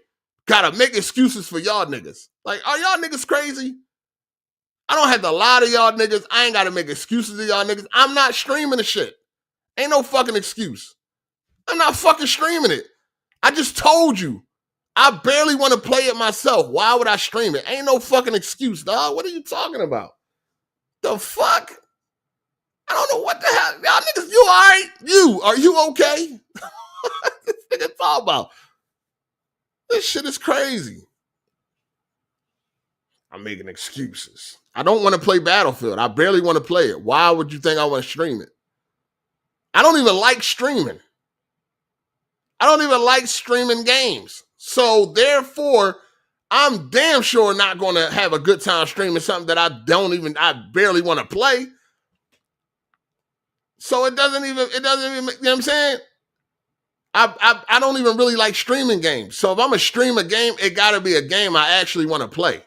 gotta make excuses for y'all niggas? Like, are y'all niggas crazy? I don't have to lie to y'all niggas. I ain't gotta make excuses to y'all niggas. I'm not streaming the shit. Ain't no fucking excuse. I'm not fucking streaming it. I just told you. I barely want to play it myself. Why would I stream it? Ain't no fucking excuse, dog. What are you talking about? The fuck? I don't know what the hell. Y'all niggas, you all right? Are you okay? This nigga talk about. This shit is crazy. I'm making excuses. I don't want to play Battlefield. I barely want to play it. Why would you think I want to stream it? I don't even like streaming. I don't even like streaming games. So therefore, I'm damn sure not going to have a good time streaming something that I barely want to play. So it doesn't even, you know what I'm saying? I don't even really like streaming games. So if I'm going to stream a game, it got to be a game I actually want to play.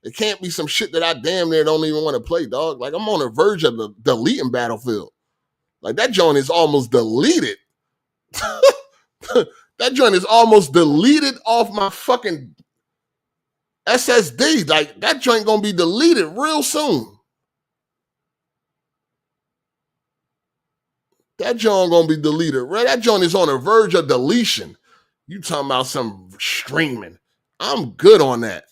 It can't be some shit that I damn near don't even want to play, dog. Like, I'm on the verge of deleting Battlefield. Like, that joint is almost deleted. That joint is almost deleted off my fucking SSD. Like, that joint gonna be deleted real soon. That joint gonna be deleted. Right? That joint is on the verge of deletion. You talking about some streaming. I'm good on that.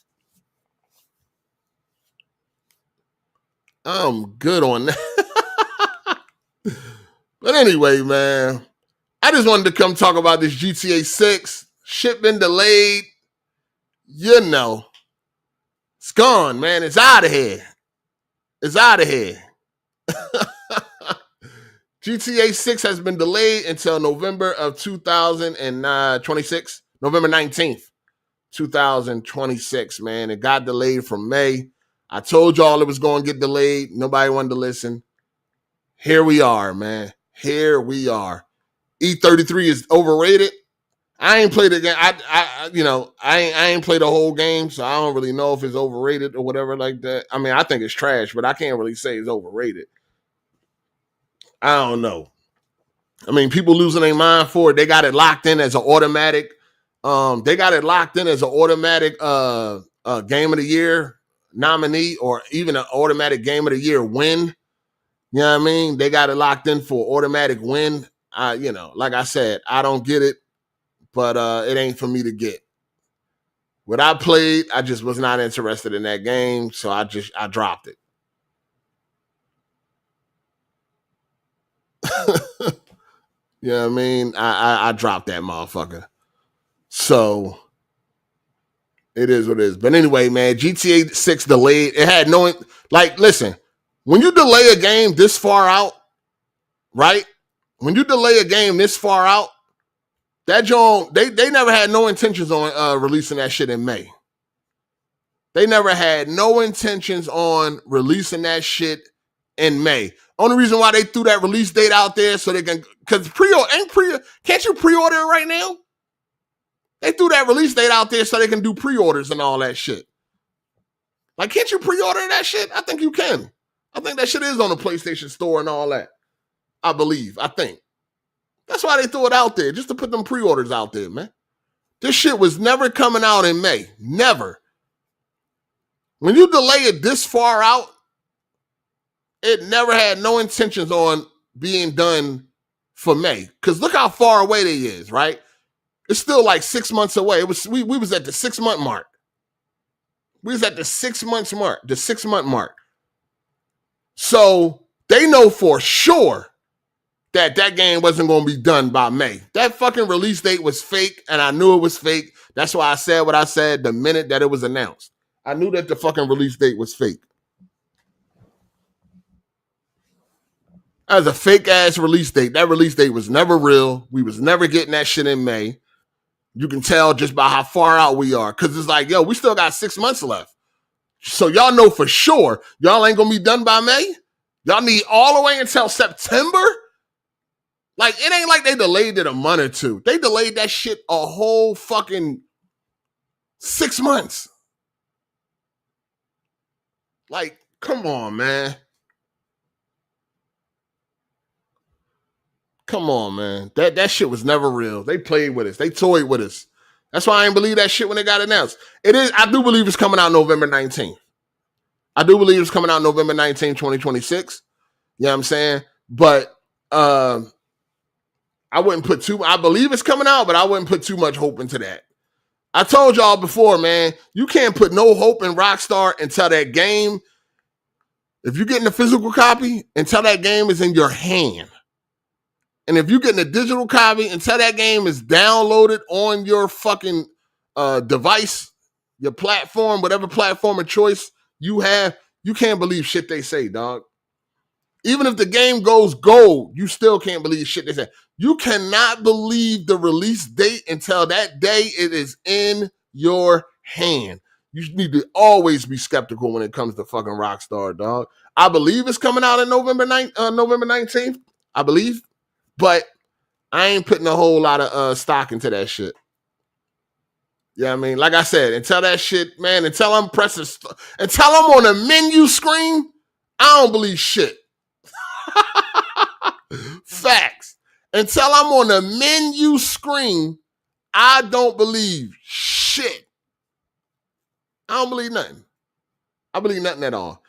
I'm good on that. But anyway, man, I just wanted to come talk about this GTA 6. Shit been delayed. You know. It's gone, man. It's out of here. It's out of here. GTA 6 has been delayed until November of 2026. November 19th, 2026, man. It got delayed from May. I told y'all it was going to get delayed. Nobody wanted to listen. Here we are, man. Here we are. E33 is overrated. I ain't played the game. I ain't played the whole game, so I don't really know if it's overrated or whatever like that. I mean, I think it's trash, but I can't really say it's overrated. I don't know. I mean, people losing their mind for it. They got it locked in as an automatic. They got it locked in as an automatic game of the year nominee, or even an automatic game of the year win. You know what I mean? They got it locked in for automatic win. Like I said, I don't get it, but it ain't for me to get. What I played, I just was not interested in that game, so I dropped it. You know what I mean? I dropped that motherfucker. So it is what it is. But anyway, man, GTA 6 delayed. It had no, like, listen, when you delay a game this far out, right? When you delay a game this far out, that joint, they never had no intentions on releasing that shit in May. They never had no intentions on releasing that shit in May. Only reason why they threw that release date out there so they can, because can't you pre-order it right now? They threw that release date out there so they can do pre-orders and all that shit. Like, can't you pre-order that shit? I think you can. I think that shit is on the PlayStation Store and all that. I believe. I think. That's why they threw it out there, just to put them pre-orders out there, man. This shit was never coming out in May. Never. When you delay it this far out, it never had no intentions on being done for May. Because look how far away they is, right? It's still like 6 months away. We was at the 6 month mark. We was at the 6 months mark, the 6 month mark. So they know for sure that game wasn't going to be done by May. That fucking release date was fake, and I knew it was fake. That's why I said what I said the minute that it was announced. I knew that the fucking release date was fake. That was a fake ass release date. That release date was never real. We was never getting that shit in May. You can tell just by how far out we are. Because it's like, yo, we still got 6 months left. So y'all know for sure y'all ain't going to be done by May. Y'all need all the way until September. Like, it ain't like they delayed it a month or two. They delayed that shit a whole fucking 6 months. Like, come on, man. Come on, man. That shit was never real. They played with us. They toyed with us. That's why I didn't believe that shit when it got announced. I do believe it's coming out November 19th. I do believe it's coming out November 19th, 2026. You know what I'm saying? But I wouldn't put I believe it's coming out, but I wouldn't put too much hope into that. I told y'all before, man, you can't put no hope in Rockstar until that game, if you're getting a physical copy, until that game is in your hand. And if you're getting a digital copy, until that game is downloaded on your fucking device, your platform, whatever platform of choice you have, you can't believe shit they say, dog. Even if the game goes gold, you still can't believe shit they say. You cannot believe the release date until that day it is in your hand. You need to always be skeptical when it comes to fucking Rockstar, dog. I believe it's coming out on November 19th. I believe. But I ain't putting a whole lot of stock into that shit. You know what I mean? Like I said, until that shit, man, until I'm on a menu screen, I don't believe shit. Facts. Until I'm on a menu screen, I don't believe shit. I don't believe nothing. I believe nothing at all.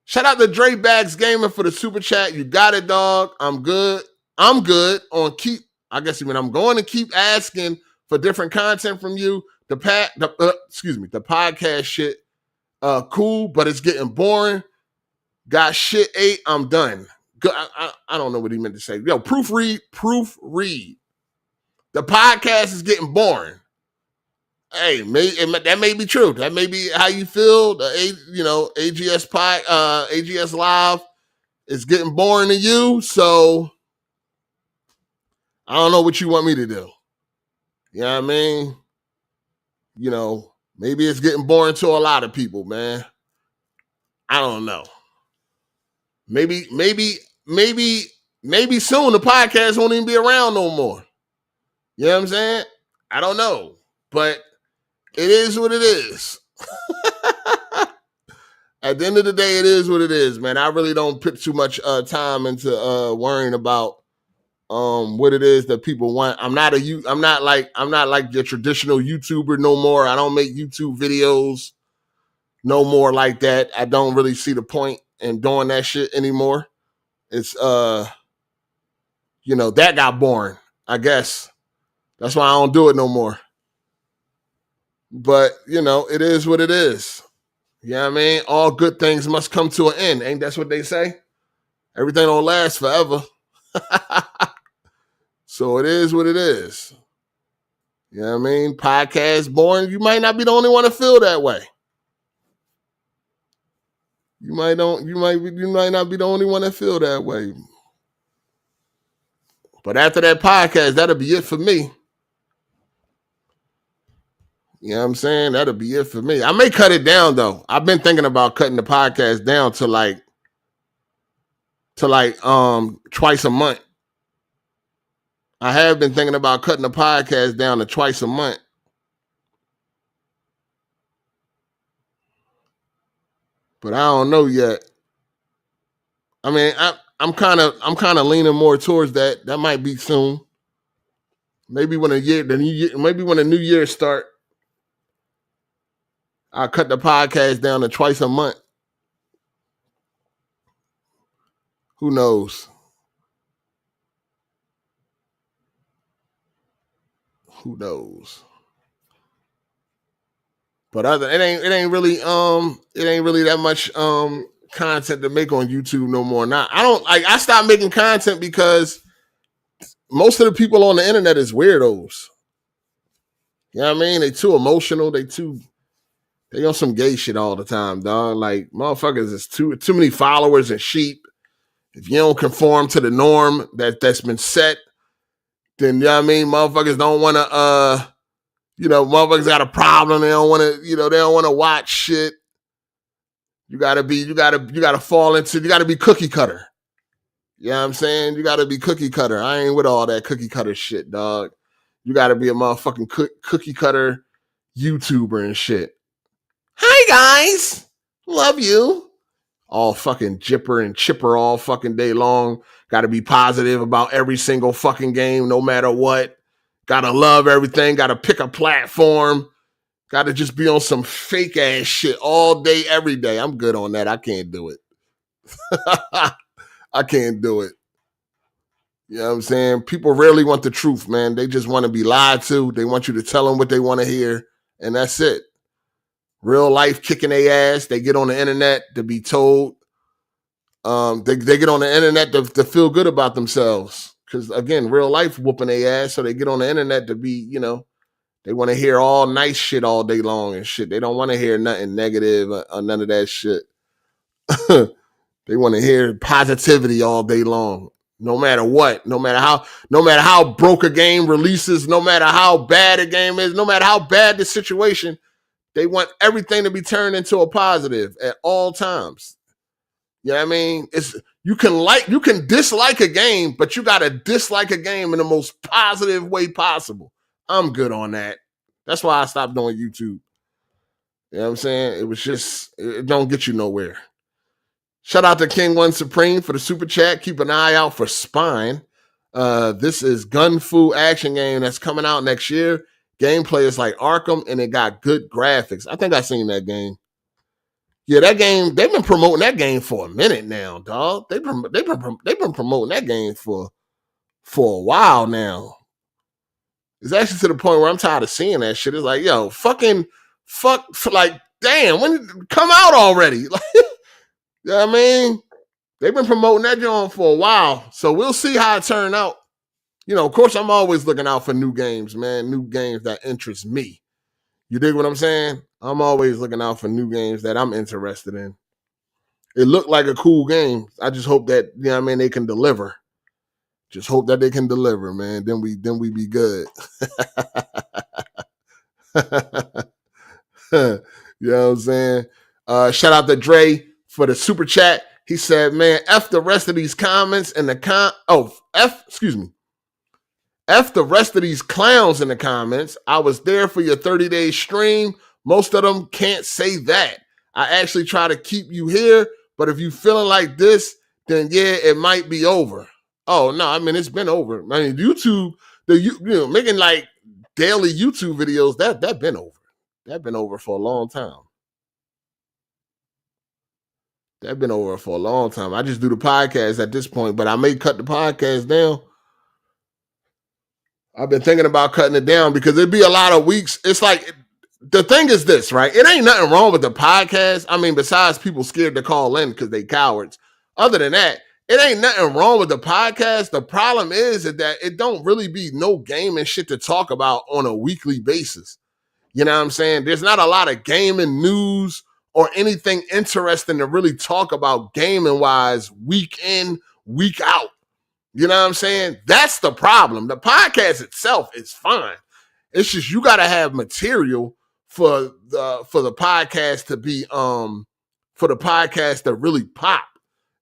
Shout out to Dre Bags Gaming for the super chat. You got it, dog. I'm good. I'm good on I guess you mean I'm going to keep asking for different content from you. The podcast shit, cool, but it's getting boring. Got shit 8. I'm done. I don't know what he meant to say. Yo, proofread. The podcast is getting boring. Hey, that may be true. That may be how you feel. AGS Live is getting boring to you. So I don't know what you want me to do. You know what I mean? You know, maybe it's getting boring to a lot of people, man. I don't know. Maybe soon the podcast won't even be around no more. You know what I'm saying? I don't know. But it is what it is. At the end of the day, it is what it is, man. I really don't put too much time into worrying about what it is that people want. I'm not like your traditional YouTuber no more. I don't make YouTube videos no more like that. I don't really see the point in doing that shit anymore. It's that got boring, I guess. That's why I don't do it no more. But, it is what it is. You know what I mean? All good things must come to an end. Ain't that what they say? Everything don't last forever. So it is what it is. You know what I mean? Podcast boring. You might not be the only one to feel that way. You might not be the only one that feel that way. But after that podcast, that'll be it for me. You know what I'm saying? That'll be it for me. I may cut it down though. I've been thinking about cutting the podcast down to twice a month. I have been thinking about cutting the podcast down to twice a month. But I don't know yet. I mean, I'm kind of leaning more towards that. That might be soon. Maybe when the new year start, I cut the podcast down to twice a month. Who knows? Who knows? But it ain't really that much content to make on YouTube no more. Now I stopped making content because most of the people on the internet is weirdos. You know what I mean? They too emotional. They on some gay shit all the time, dog. Like motherfuckers is too many followers and sheep. If you don't conform to the norm that's been set, then you know what I mean, motherfuckers don't want to motherfuckers got a problem. They don't want to, they don't want to watch shit. You gotta fall into, you gotta be cookie cutter. You know what I'm saying? You gotta be cookie cutter. I ain't with all that cookie cutter shit, dog. You gotta be a motherfucking cookie cutter YouTuber and shit. Hi guys, love you. All fucking jipper and chipper all fucking day long. Gotta be positive about every single fucking game, no matter what. Gotta love everything. Gotta pick a platform. Gotta just be on some fake ass shit all day, every day. I'm good on that. I can't do it. I can't do it. You know what I'm saying? People rarely want the truth, man. They just want to be lied to. They want you to tell them what they want to hear, and that's it. Real life kicking their ass. They get on the internet to be told. They get on the internet to feel good about themselves. Because, again, real life whooping their ass, so they get on the internet to be, they want to hear all nice shit all day long and shit. They don't want to hear nothing negative or none of that shit. They want to hear positivity all day long. No matter what, no matter how broke a game releases, no matter how bad a game is, no matter how bad the situation, they want everything to be turned into a positive at all times. You know what I mean? You can dislike a game, but you gotta dislike a game in the most positive way possible. I'm good on that. That's why I stopped doing YouTube. You know what I'm saying? It don't get you nowhere. Shout out to King One Supreme for the super chat. Keep an eye out for Spine. This is Gun Fu action game that's coming out next year. Gameplay is like Arkham, and it got good graphics. I think I seen that game. Yeah, that game. They've been promoting that game for a minute now, dog. They've been promoting that game for a while now. It's actually to the point where I'm tired of seeing that shit. It's like, yo, fuck, like, damn, when come out already? Like, you know what I mean? They've been promoting that joint for a while, so we'll see how it turns out. Of course, I'm always looking out for new games, man. New games that interest me. You dig what I'm saying? I'm always looking out for new games that I'm interested in. It looked like a cool game. I just hope that, they can deliver. Just hope that they can deliver, man. Then we be good. You know what I'm saying? Shout out to Dre for the super chat. He said, man, F the rest of these comments in the F the rest of these clowns in the comments. I was there for your 30-day stream. Most of them can't say that. I actually try to keep you here, but if you feeling like this, then yeah, it might be over. Oh, no, I mean, it's been over. I mean, YouTube, making like daily YouTube videos, that been over. That been over for a long time. That been over for a long time. I just do the podcast at this point, but I may cut the podcast down. I've been thinking about cutting it down because it'd be a lot of weeks. It's like, the thing is this, right? It ain't nothing wrong with the podcast. I mean, besides people scared to call in because they cowards. Other than that, it ain't nothing wrong with the podcast. The problem is that it don't really be no gaming shit to talk about on a weekly basis. You know what I'm saying? There's not a lot of gaming news or anything interesting to really talk about gaming-wise week in, week out. You know what I'm saying? That's the problem. The podcast itself is fine. It's just you got to have material for the podcast to be for the podcast to really pop.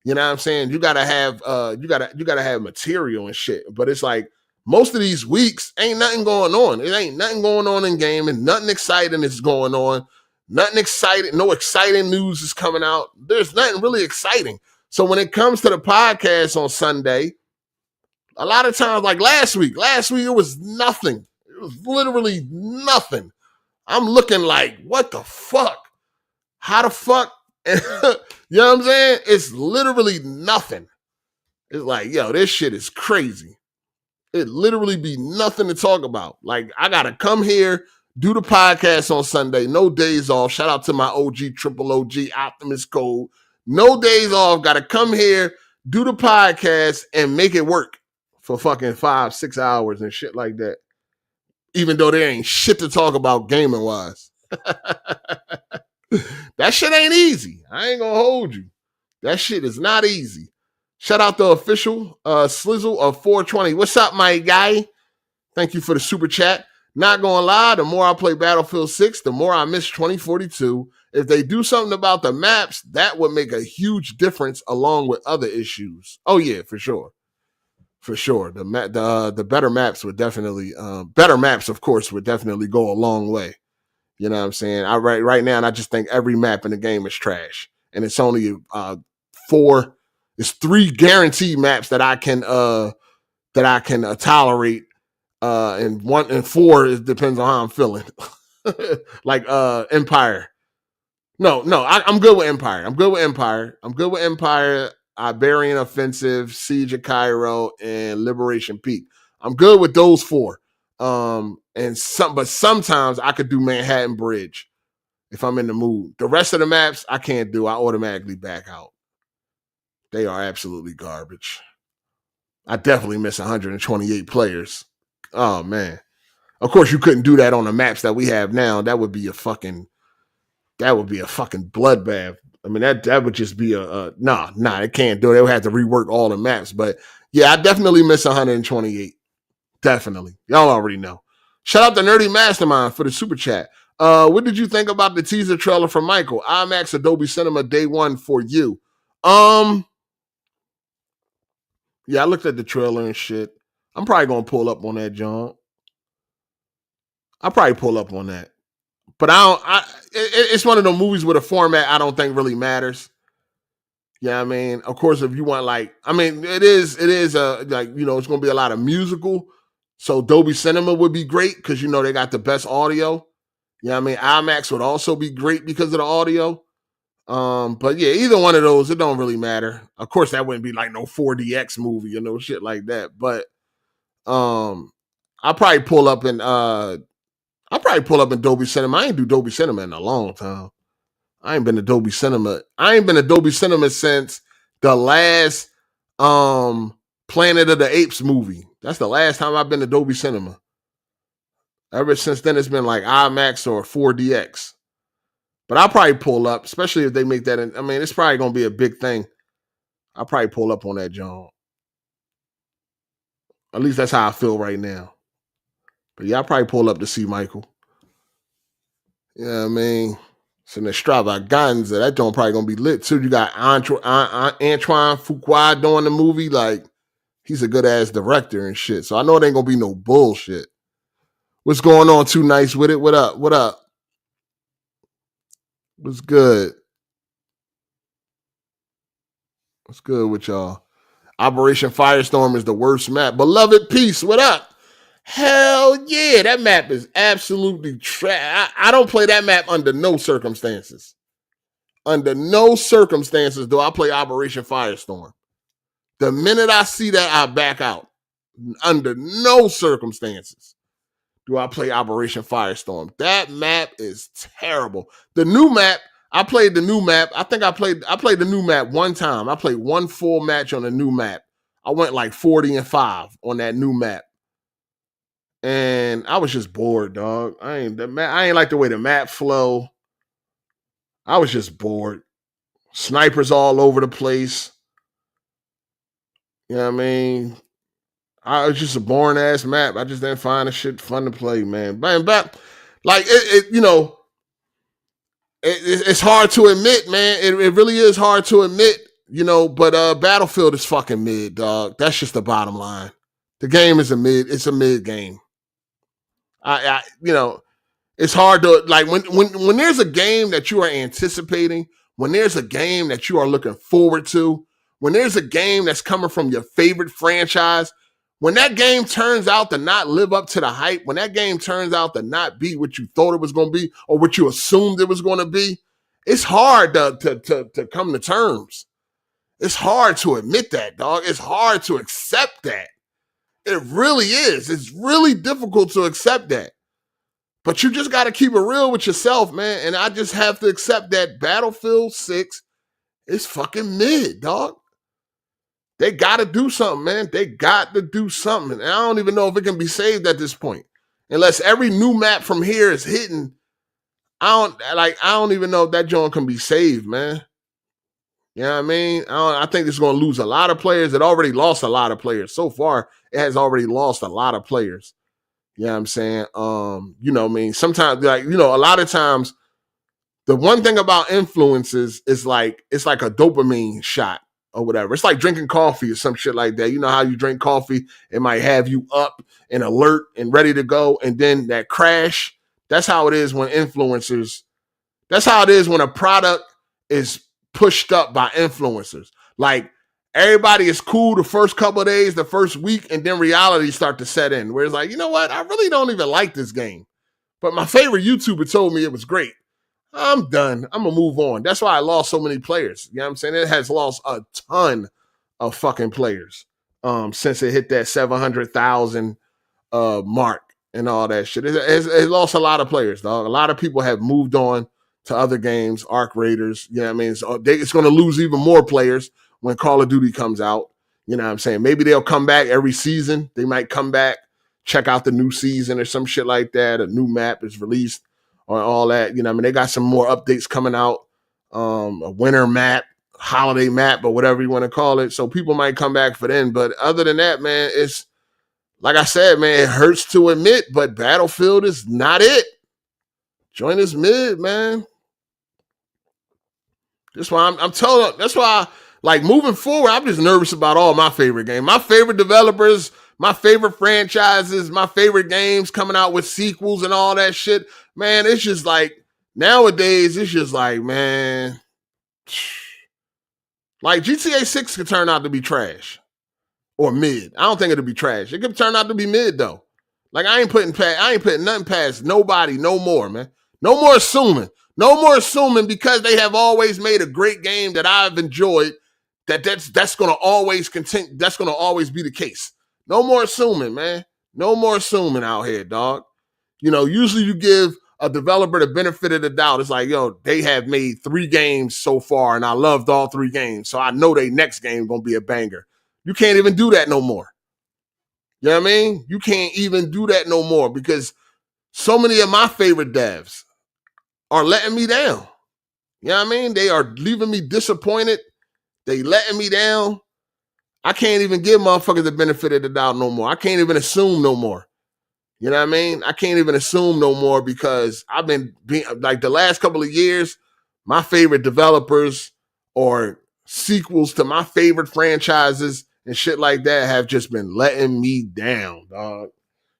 You know what I'm saying? You got to have you got to have material and shit. But it's like most of these weeks ain't nothing going on. It ain't nothing going on in gaming. Nothing exciting is going on. Nothing exciting. No exciting news is coming out. There's nothing really exciting. So when it comes to the podcast on Sunday, a lot of times, like last week it was nothing. It was literally nothing. I'm looking like, what the fuck? How the fuck? You know what I'm saying? It's literally nothing. It's like, yo, this shit is crazy. It literally be nothing to talk about. Like, I gotta come here, do the podcast on Sunday, no days off. Shout out to my OG, triple OG, Optimus Code. No days off. Gotta come here, do the podcast, and make it work for fucking 5-6 hours and shit like that. Even though there ain't shit to talk about gaming wise. That shit ain't easy. I ain't gonna hold you. That shit is not easy. Shout out the official Slizzle of 420. What's up, my guy? Thank you for the super chat. Not gonna lie, the more I play Battlefield 6, the more I miss 2042. If they do something about the maps, that would make a huge difference along with other issues. Oh yeah, for sure. For sure. The better maps would definitely better maps, of course, would definitely go a long way. You know what I'm saying? Right now, and I just think every map in the game is trash. And it's only it's 3 guaranteed maps that I can tolerate. And 4, it depends on how I'm feeling. Like Empire. No, I'm good with Empire. I'm good with Empire, Iberian Offensive, Siege of Cairo, and Liberation Peak. I'm good with those 4. But sometimes I could do Manhattan Bridge if I'm in the mood. The rest of the maps I can't do. I automatically back out. They are absolutely garbage. I definitely miss 128 players. Oh man. Of course you couldn't do that on the maps that we have now. That would be a fucking bloodbath. I mean, that would just be nah, it can't do it. They would have to rework all the maps. But yeah, I definitely miss 128. Definitely. Y'all already know. Shout out to Nerdy Mastermind for the super chat. What did you think about the teaser trailer for Michael? IMAX Adobe Cinema day 1 for you. Yeah, I looked at the trailer and shit. I'm probably gonna pull up on that, John. I'll probably pull up on that. But it's one of those movies with a format I don't think really matters. Yeah, I mean, of course, if you want it is like, you know, it's gonna be a lot of musical. So Dolby Cinema would be great because, you know, they got the best audio. Yeah, I mean, IMAX would also be great because of the audio. But yeah, either one of those, it don't really matter. Of course, that wouldn't be like no 4DX movie or no shit like that. But I'll probably pull up in Dolby Cinema. I ain't do Dolby Cinema in a long time. I ain't been to Dolby Cinema. I ain't been to Dolby Cinema since the last Planet of the Apes movie. That's the last time I've been to Dolby Cinema. Ever since then, it's been like IMAX or 4DX. But I'll probably pull up, especially if they make that. I mean, it's probably going to be a big thing. I'll probably pull up on that, John. At least that's how I feel right now. But yeah, I'll probably pull up to see Michael. Yeah, I mean, it's an extravaganza. That joint probably going to be lit too. You got Antoine Fuqua doing the movie. Like, he's a good ass director and shit. So I know it ain't going to be no bullshit. What's going on? Too Nice with it? What up? What's good? What's good with y'all? Operation Firestorm is the worst map. Beloved Peace, what up? Hell yeah, that map is absolutely trash. I don't play that map under no circumstances. Under no circumstances do I play Operation Firestorm. The minute I see that, I back out. Under no circumstances do I play Operation Firestorm. That map is terrible. The new map, I played the new map. I think I played the new map one time. I played one full match on the new map. I went like 40-5 on that new map. And I was just bored, dog. I ain't like the way the map flow. I was just bored. Snipers all over the place. You know what I mean? I was just a boring ass map. I just didn't find the shit fun to play, man. But like you know, it's hard to admit, man. It really is hard to admit, you know. But Battlefield is fucking mid, dog. That's just the bottom line. The game is it's a mid game. You know, it's hard to like when there's a game that you are anticipating, when there's a game that you are looking forward to, when there's a game that's coming from your favorite franchise, when that game turns out to not live up to the hype, when that game turns out to not be what you thought it was going to be or what you assumed it was going to be, It's hard to come to terms. It's hard to admit that, dog. It's hard to accept that. It really is. It's really difficult to accept that. But you just got to keep it real with yourself, man. And I just have to accept that Battlefield 6 is fucking mid, dog. They got to do something, man. They got to do something. And I don't even know if it can be saved at this point. Unless every new map from here is hitting, I don't even know if that joint can be saved, man. You know what I mean? I think it's going to lose a lot of players. It already lost a lot of players. So far, it has already lost a lot of players. You know what I'm saying? You know what I mean? Sometimes, like, you know, a lot of times, the one thing about influences is like, it's like a dopamine shot or whatever. It's like drinking coffee or some shit like that. You know how you drink coffee, it might have you up and alert and ready to go. And then that crash, that's how it is when influencers, that's how it is when a product is pushed up by influencers. Like, everybody is cool the first couple of days, the first week, and then reality start to set in. Where it's like, you know what? I really don't even like this game. But my favorite YouTuber told me it was great. I'm done. I'm going to move on. That's why I lost so many players. You know what I'm saying? It has lost a ton of fucking players since it hit that 700,000 mark and all that shit. It lost a lot of players, dog. A lot of people have moved on to other games, Arc Raiders. You know what I mean? So it's going to lose even more players when Call of Duty comes out. You know what I'm saying? Maybe they'll come back every season. They might come back, check out the new season or some shit like that. A new map is released or all that. You know what I mean? They got some more updates coming out, a winter map, holiday map, or whatever you want to call it. So people might come back for then. But other than that, man, it's, like I said, man, it hurts to admit, but Battlefield is not it. Join us mid, man. That's why I'm telling. That's why, like, moving forward, I'm just nervous about all my favorite games, my favorite developers, my favorite franchises, my favorite games coming out with sequels and all that shit. Man, it's just like nowadays, it's just like, man, like GTA 6 could turn out to be trash or mid. I don't think it'll be trash. It could turn out to be mid though. Like, I ain't putting nothing past nobody no more, man. No more assuming. No more assuming because they have always made a great game that I've enjoyed that's going to always continue. That's going to always be the case. No more assuming, man. No more assuming out here, dog. You know, usually you give a developer the benefit of the doubt. It's like, yo, they have made 3 games so far and I loved all 3 games. So I know their next game going to be a banger. You can't even do that no more. You know what I mean? You can't even do that no more because so many of my favorite devs are letting me down. You know what I mean? They are leaving me disappointed. They letting me down. I can't even give motherfuckers the benefit of the doubt no more. I can't even assume no more. You know what I mean? I can't even assume no more because I've been being, like, the last couple of years, my favorite developers or sequels to my favorite franchises and shit like that have just been letting me down, dog.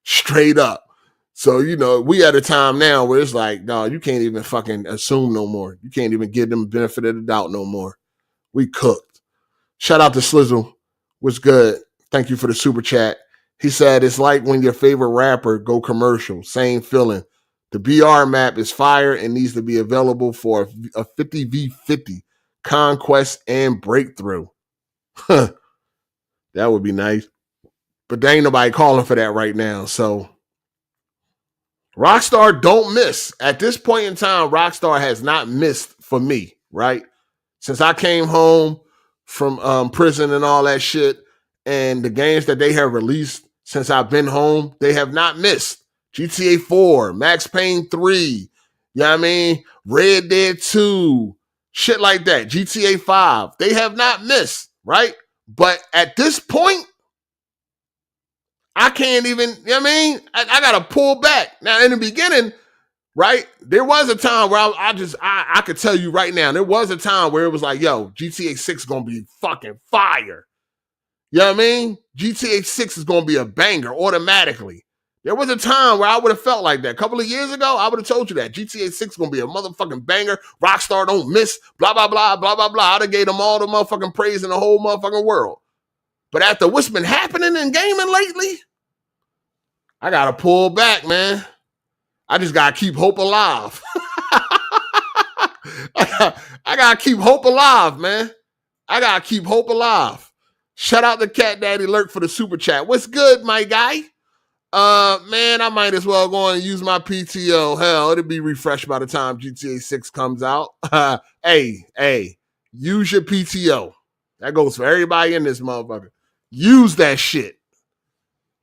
Straight up. So, you know, we at a time now where it's like, dog, you can't even fucking assume no more. You can't even give them the benefit of the doubt no more. We cooked. Shout out to Slizzle. What's good? Thank you for the super chat. He said, it's like when your favorite rapper go commercial. Same feeling. The BR map is fire and needs to be available for a 50v50 conquest and breakthrough. That would be nice. But there ain't nobody calling for that right now. So Rockstar don't miss. At this point in time, Rockstar has not missed for me, right? Since I came home from prison and all that shit, and the games that they have released since I've been home, they have not missed. GTA 4, Max Payne 3, you know what I mean? Red Dead 2, shit like that. GTA 5, they have not missed, right? But at this point, I can't even, you know what I mean? I got to pull back. Now, in the beginning, right, there was a time where I could tell you right now, there was a time where it was like, yo, GTA 6 is going to be fucking fire. You know what I mean? GTA 6 is going to be a banger automatically. There was a time where I would have felt like that. A couple of years ago, I would have told you that. GTA 6 is going to be a motherfucking banger. Rockstar don't miss, blah, blah, blah, blah, blah, blah. I'd have gave them all the motherfucking praise in the whole motherfucking world. But after what's been happening in gaming lately, I got to pull back, man. I just got to keep hope alive. I I gotta keep hope alive, man. I gotta keep hope alive. Shout out to Cat Daddy Lurk for the super chat. What's good, my guy? Man, I might as well go and use my PTO. Hell, it'll be refreshed by the time GTA 6 comes out. Hey, use your PTO. That goes for everybody in this motherfucker. Use that shit.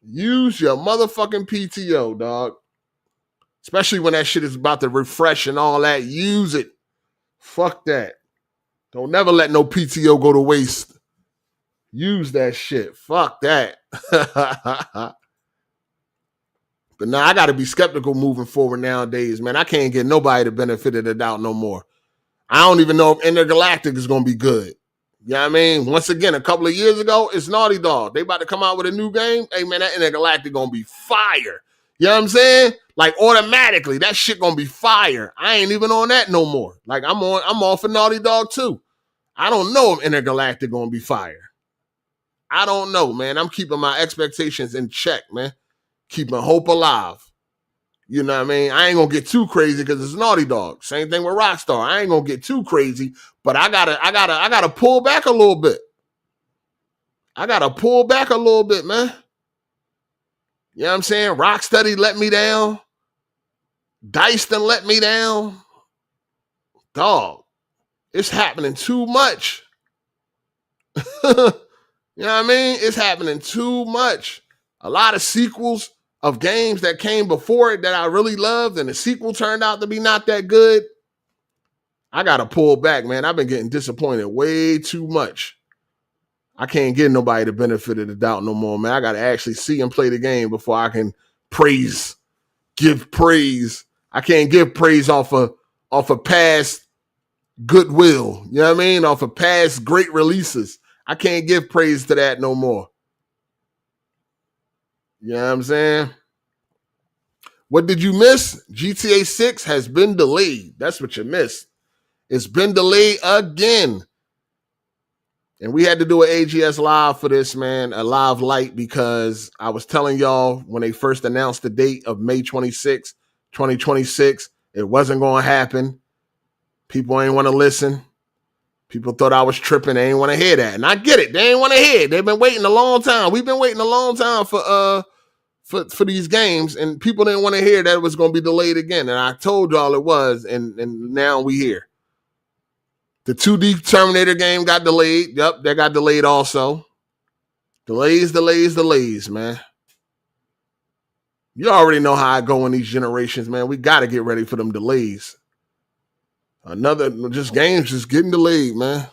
Use your motherfucking PTO, dog. Especially when that shit is about to refresh and all that. Use it. Fuck that. Don't never let no PTO go to waste. Use that shit. Fuck that. But now I got to be skeptical moving forward nowadays, man. I can't get nobody the benefit of the doubt no more. I don't even know if Intergalactic is going to be good. You know what I mean? Once again, a couple of years ago, it's Naughty Dog. They about to come out with a new game. Hey, man, that Intergalactic going to be fire. You know what I'm saying? Like, automatically, that shit going to be fire. I ain't even on that no more. Like, I'm all for Naughty Dog, too. I don't know if Intergalactic going to be fire. I don't know, man. I'm keeping my expectations in check, man. Keeping hope alive. You know what I mean? I ain't gonna get too crazy because it's Naughty Dog. Same thing with Rockstar. I ain't gonna get too crazy, but I gotta pull back a little bit. I gotta pull back a little bit, man. You know what I'm saying? Rocksteady let me down. Dice done let me down. Dog, it's happening too much. You know what I mean? It's happening too much. A lot of sequels of games that came before it that I really loved, and the sequel turned out to be not that good. I got to pull back, man. I've been getting disappointed way too much. I can't give nobody the benefit of the doubt no more, man. I got to actually see and play the game before I can give praise. I can't give praise off of past goodwill. You know what I mean? Off of past great releases. I can't give praise to that no more. You know what I'm saying? What did you miss? GTA 6 has been delayed. That's what you missed. It's been delayed again. And we had to do an AGSLIVE for this, man, a live Lite, because I was telling y'all when they first announced the date of May 26, 2026, it wasn't going to happen. People ain't want to listen. People thought I was tripping. They ain't want to hear that. And I get it. They ain't want to hear it. They've been waiting a long time. We've been waiting a long time for these games, and people didn't want to hear that it was going to be delayed again. And I told y'all it was, and now we here. The 2D Terminator game got delayed. Yep, that got delayed also. Delays, man. You already know how I go in these generations, man. We got to get ready for them delays. Games just getting delayed, man.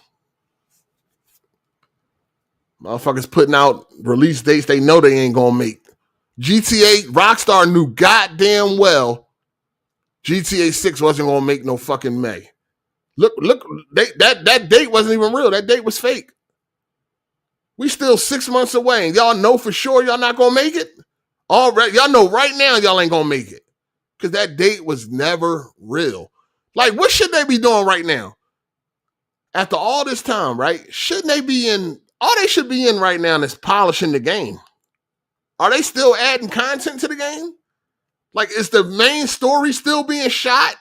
Motherfuckers putting out release dates they know they ain't going to make. GTA, Rockstar knew goddamn well GTA 6 wasn't going to make no fucking May. Look, that date wasn't even real. That date was fake. We still 6 months away, and y'all know for sure y'all not going to make it? All right, y'all know right now y'all ain't going to make it because that date was never real. Like, what should they be doing right now? After all this time, right? Shouldn't they be in, all they should be in right now is polishing the game. Are they still adding content to the game? Like, is the main story still being shot?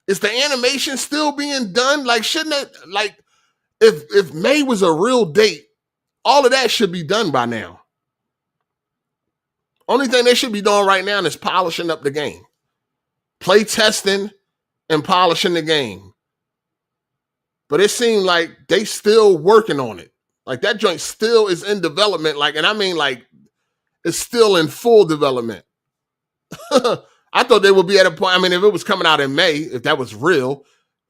Is the animation still being done? Like, shouldn't it, like, if May was a real date, all of that should be done by now. Only thing they should be doing right now is polishing up the game. Play testing and polishing the game. But it seemed like they still working on it. Like, that joint still is in development. Like, and I mean, like, it's still in full development. I thought they would be at a point. I mean, if it was coming out in May, if that was real,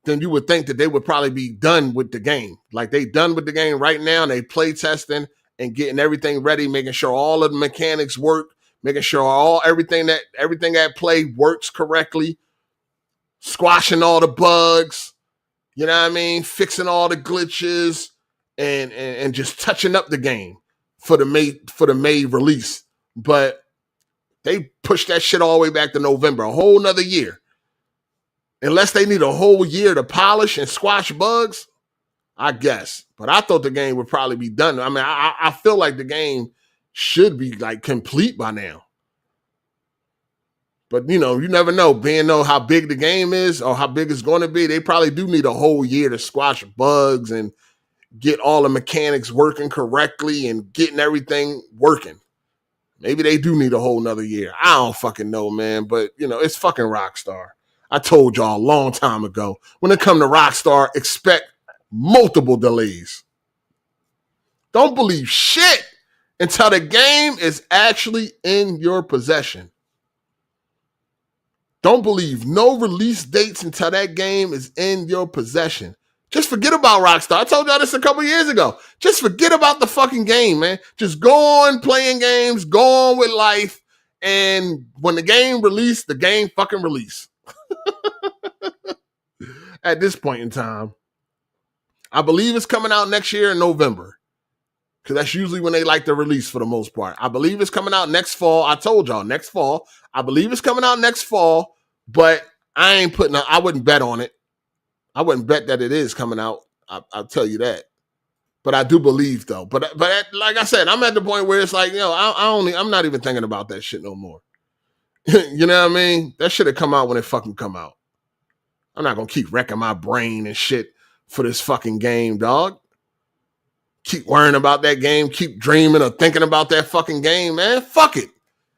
then you would think that they would probably be done with the game. Like, they done with the game right now. And they play testing and getting everything ready, making sure all of the mechanics work, making sure everything at play works correctly, squashing all the bugs, you know what I mean, fixing all the glitches, and just touching up the game for the May release. But they pushed that shit all the way back to November, a whole nother year. Unless they need a whole year to polish and squash bugs, I guess. But I thought the game would probably be done. I mean, I feel like the game should be like complete by now. But you never know. Being know how big the game is or how big it's going to be, they probably do need a whole year to squash bugs and get all the mechanics working correctly and getting everything working. Maybe they do need a whole nother year. I don't fucking know, man. But it's fucking Rockstar. I told y'all a long time ago. When it come to Rockstar, expect multiple delays. Don't believe shit until the game is actually in your possession. Don't believe no release dates until that game is in your possession. Just forget about Rockstar. I told y'all this a couple years ago. Just forget about the fucking game, man. Just go on playing games, go on with life, and when the game release, the game fucking release. At this point in time, I believe it's coming out next year in November, because that's usually when they like to release for the most part. I believe it's coming out next fall. I told y'all next fall. I believe it's coming out next fall, but I wouldn't bet on it. I wouldn't bet that it is coming out. I'll tell you that. But I do believe though. But like I said, I'm at the point where it's like, I'm not even thinking about that shit no more. You know what I mean? That should have come out when it fucking come out. I'm not gonna keep wrecking my brain and shit for this fucking game, dog. Keep worrying about that game, keep dreaming or thinking about that fucking game, man. Fuck it.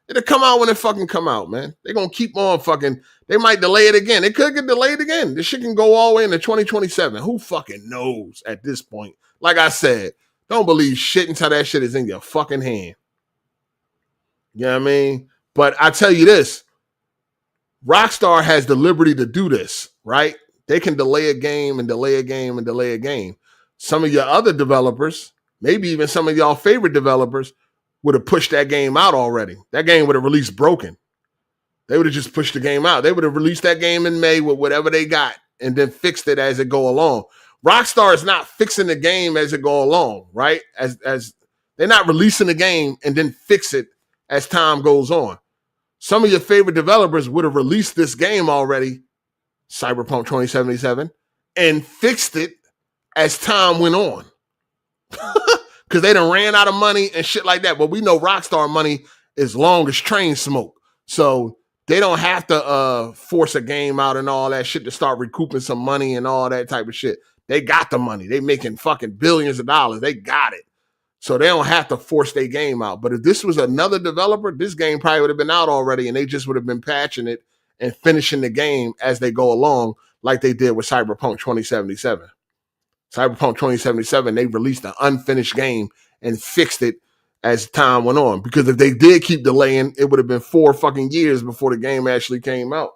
It'll come out when it fucking come out, man. They're going to keep on fucking, they might delay it again. It could get delayed again. This shit can go all the way into 2027. Who fucking knows at this point? Like I said, don't believe shit until that shit is in your fucking hand. You know what I mean? But I tell you this, Rockstar has the liberty to do this, right? They can delay a game and delay a game and delay a game. Some of your other developers, maybe even some of y'all favorite developers, would have pushed that game out already. That game would have released broken. They would have just pushed the game out. They would have released that game in May with whatever they got and then fixed it as it go along. Rockstar is not fixing the game as it go along, right? As they're not releasing the game and then fix it as time goes on. Some of your favorite developers would have released this game already, Cyberpunk 2077, and fixed it as time went on. Because they done ran out of money and shit like that. But we know Rockstar money is long as train smoke. So they don't have to force a game out and all that shit to start recouping some money and all that type of shit. They got the money. They making fucking billions of dollars. They got it. So they don't have to force their game out. But if this was another developer, this game probably would have been out already and they just would have been patching it and finishing the game as they go along like they did with Cyberpunk 2077. Cyberpunk 2077, they released an unfinished game and fixed it as time went on. Because if they did keep delaying, it would have been 4 fucking years before the game actually came out.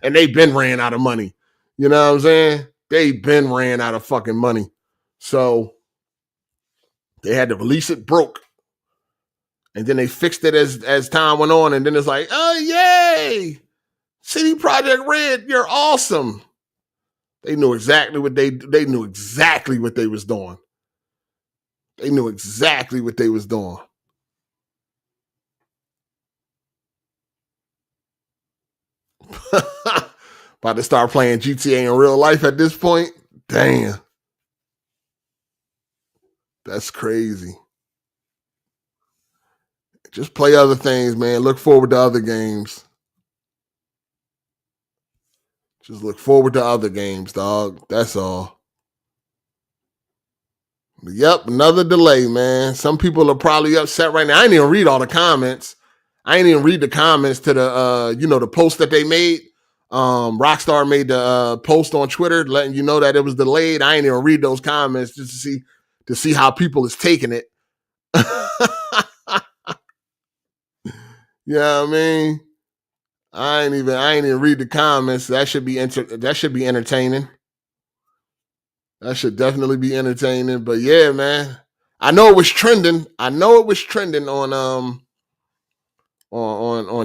And they been ran out of money. You know what I'm saying? They been ran out of fucking money. So they had to release it broke. And then they fixed it as time went on. And then it's like, oh, yay! CD Projekt Red, you're awesome. They knew exactly what they knew exactly what they was doing. They knew exactly what they was doing. About to start playing GTA in real life at this point? Damn. That's crazy. Just play other things, man. Look forward to other games. Just look forward to other games, dog. That's all. Yep, another delay, man. Some people are probably upset right now. I didn't even read all the comments. I didn't even read the comments to the the post that they made. Rockstar made the post on Twitter letting you know that it was delayed. I ain't even read those comments just to see how people is taking it. You know what I mean? I ain't even read the comments. That should be entertaining. That should definitely be entertaining. But yeah, man. I know it was trending. On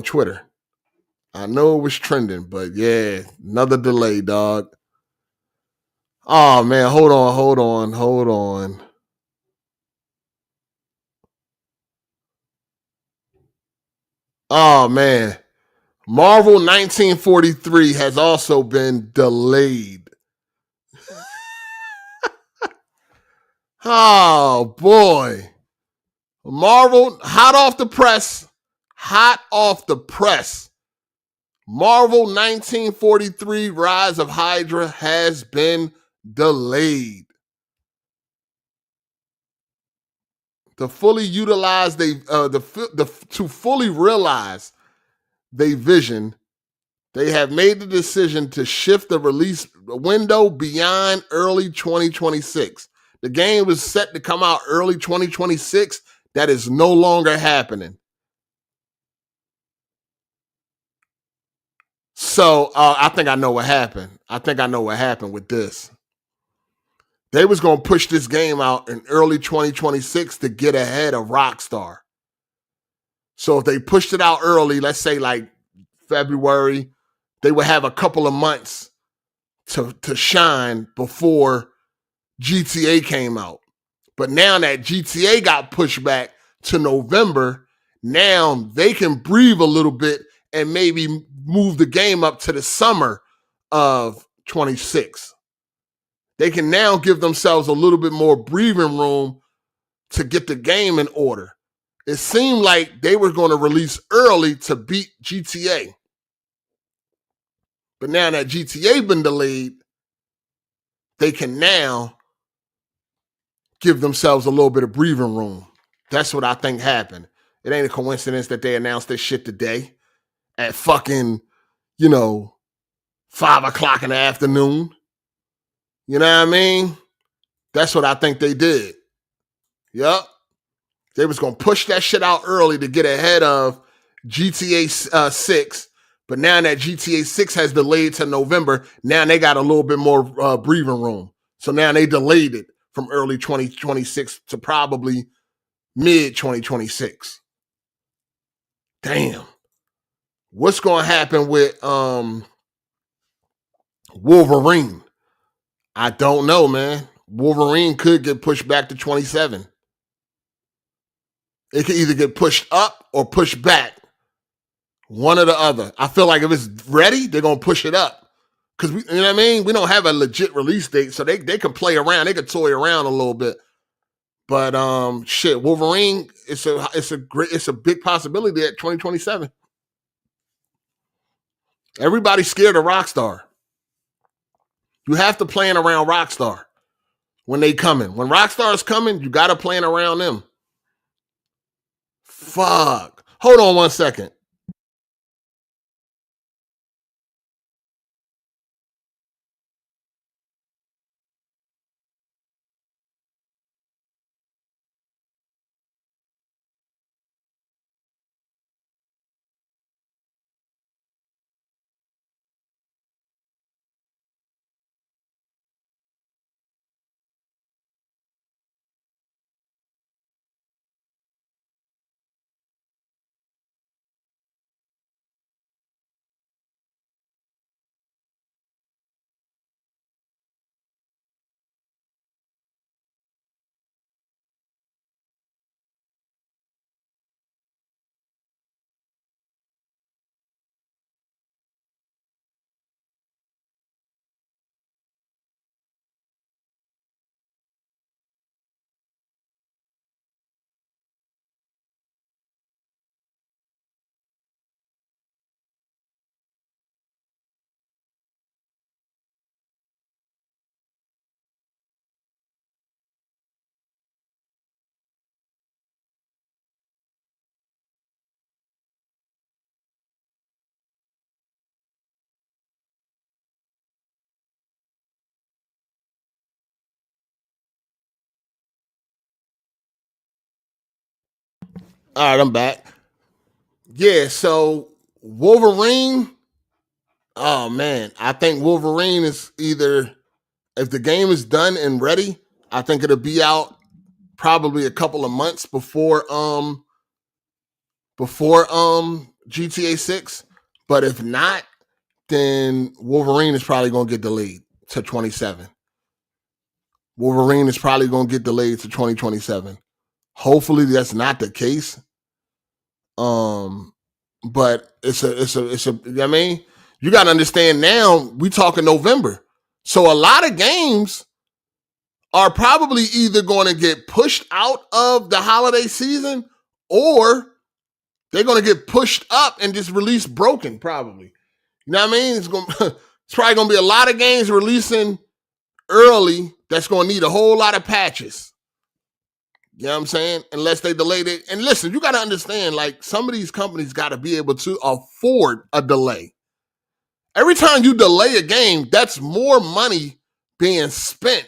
Twitter. I know it was trending, but yeah, another delay, dog. Oh man, hold on. Oh man. Marvel 1943 has also been delayed. Oh boy. Marvel, hot off the press, hot off the press. Marvel 1943 Rise of Hydra has been delayed. To fully utilize to fully realize their vision, they have made the decision to shift the release window beyond early 2026. The game was set to come out early 2026. That is no longer happening. So I think I know what happened. I think I know what happened with this. They was going to push this game out in early 2026 to get ahead of Rockstar. So if they pushed it out early, let's say like February, they would have a couple of months to shine before GTA came out. But now that GTA got pushed back to November, now they can breathe a little bit and maybe move the game up to the summer of 26. They can now give themselves a little bit more breathing room to get the game in order. It seemed like they were going to release early to beat GTA. But now that GTA been delayed, they can now give themselves a little bit of breathing room. That's what I think happened. It ain't a coincidence that they announced this shit today at fucking, 5 o'clock in the afternoon. You know what I mean? That's what I think they did. Yep. They was going to push that shit out early to get ahead of GTA 6. But now that GTA 6 has delayed to November, now they got a little bit more breathing room. So now they delayed it from early 2026 to probably mid 2026. Damn. What's going to happen with Wolverine? I don't know, man. Wolverine could get pushed back to 27. It could either get pushed up or pushed back. One or the other. I feel like if it's ready, they're going to push it up. Because, you know what I mean? We don't have a legit release date, so they can play around. They can toy around a little bit. But shit, Wolverine, it's a big possibility at 2027. Everybody's scared of Rockstar. You have to plan around Rockstar when they coming. When Rockstar is coming, you got to plan around them. Fuck. Hold on 1 second. All right, I'm back. Yeah, so Wolverine. Oh man, I think Wolverine is either, if the game is done and ready, I think it'll be out probably a couple of months before GTA 6. But if not, then Wolverine is probably going to get delayed to 27. Wolverine is probably going to get delayed to 2027. Hopefully that's not the case. But I mean, you got to understand now we talking November. So a lot of games are probably either going to get pushed out of the holiday season or They're gonna get pushed up and just released broken, probably. You know what I mean? It's probably gonna be a lot of games releasing early that's gonna need a whole lot of patches. You know what I'm saying? Unless they delayed it. And listen, you gotta understand, like, some of these companies gotta be able to afford a delay. Every time you delay a game, that's more money being spent.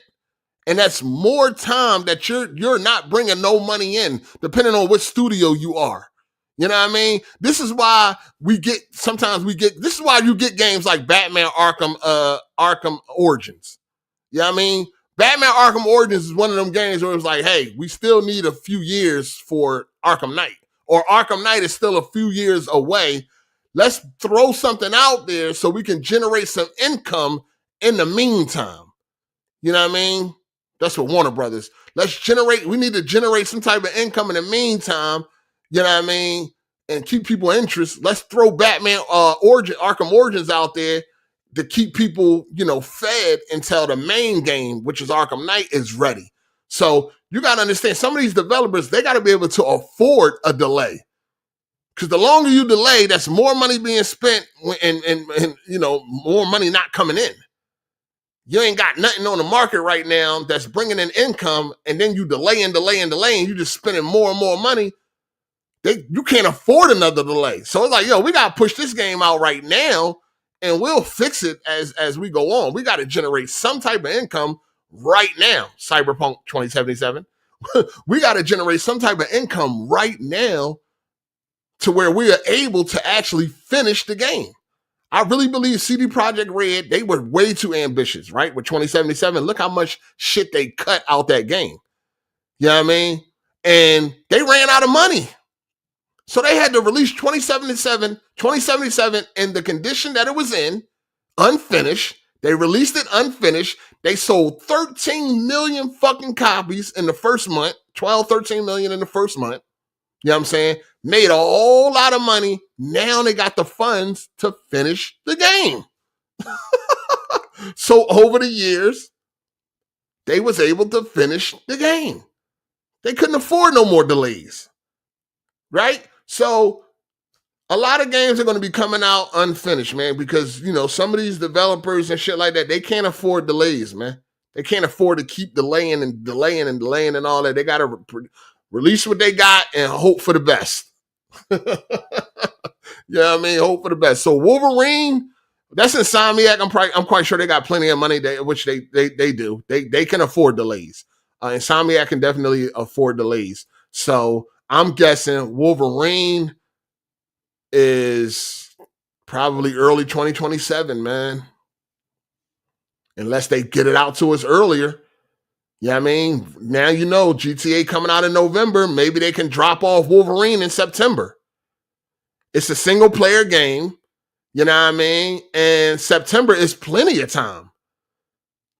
And that's more time that you're not bringing no money in, depending on which studio you are. You know what I mean? This is why this is why you get games like Batman Arkham Origins. You know what I mean? Batman Arkham Origins is one of them games where it's like, hey, we still need a few years for Arkham Knight. Or Arkham Knight is still a few years away. Let's throw something out there so we can generate some income in the meantime. You know what I mean? That's what Warner Brothers. We need to generate some type of income in the meantime, you know what I mean? And keep people interest. Let's throw Batman Arkham Origins out there to keep people, fed until the main game, which is Arkham Knight, is ready. So you got to understand, some of these developers, they got to be able to afford a delay. Because the longer you delay, that's more money being spent and more money not coming in. You ain't got nothing on the market right now that's bringing in income, and then you delay, and you're just spending more and more money. You can't afford another delay. So it's like, we got to push this game out right now, and we'll fix it as we go on. We got to generate some type of income right now, Cyberpunk 2077. We got to generate some type of income right now to where we are able to actually finish the game. I really believe CD Projekt Red, they were way too ambitious, right? With 2077, look how much shit they cut out that game. You know what I mean? And they ran out of money. So they had to release 2077 in the condition that it was in, unfinished. They released it unfinished. They sold 13 million fucking copies in the first month, 13 million in the first month. You know what I'm saying? Made a whole lot of money. Now they got the funds to finish the game. So over the years, they was able to finish the game. They couldn't afford no more delays. Right? So a lot of games are going to be coming out unfinished, man, because, some of these developers and shit like that, they can't afford delays, man. They can't afford to keep delaying and all that. They got to release what they got and hope for the best. You know what I mean? Hope for the best. So Wolverine, that's Insomniac. I'm quite sure they got plenty of money, which they do. They can afford delays. Insomniac can definitely afford delays. So I'm guessing Wolverine is probably early 2027, man. Unless they get it out to us earlier. You know what I mean? Now GTA coming out in November. Maybe they can drop off Wolverine in September. It's a single player game. You know what I mean? And September is plenty of time.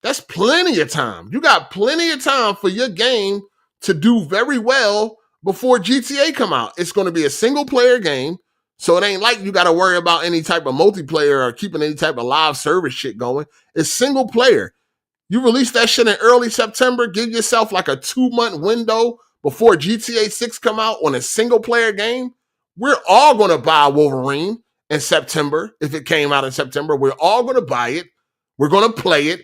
That's plenty of time. You got plenty of time for your game to do very well before GTA come out. It's going to be a single player game. So it ain't like you got to worry about any type of multiplayer or keeping any type of live service shit going. It's single player. You release that shit in early September, give yourself like a 2-month window before GTA 6 come out on a single player game. We're all going to buy Wolverine in September. If it came out in September, we're all going to buy it. We're going to play it.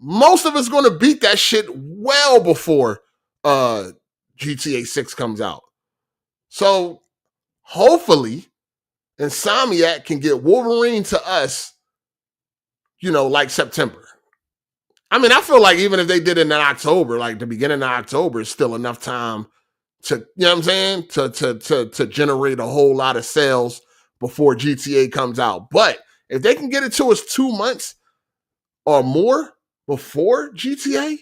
Most of us going to beat that shit well before GTA 6 comes out. So hopefully Insomniac can get Wolverine to us, like September. I mean, I feel like even if they did it in October, like the beginning of October is still enough time to, you know what I'm saying? To generate a whole lot of sales before GTA comes out. But if they can get it to us 2 months or more before GTA,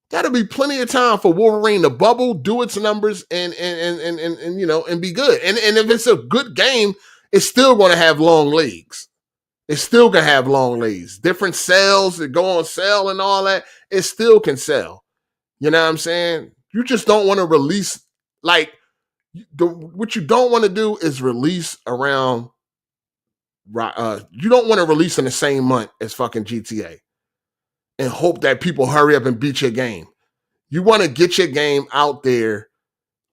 that'll be plenty of time for Wolverine to bubble, do its numbers, and be good. And if it's a good game, it's still going to have long legs. It's still going to have long legs. Different sales that go on sale and all that, it still can sell. You know what I'm saying? You just don't want to release, what you don't want to do is release around, you don't want to release in the same month as fucking GTA and hope that people hurry up and beat your game. You want to get your game out there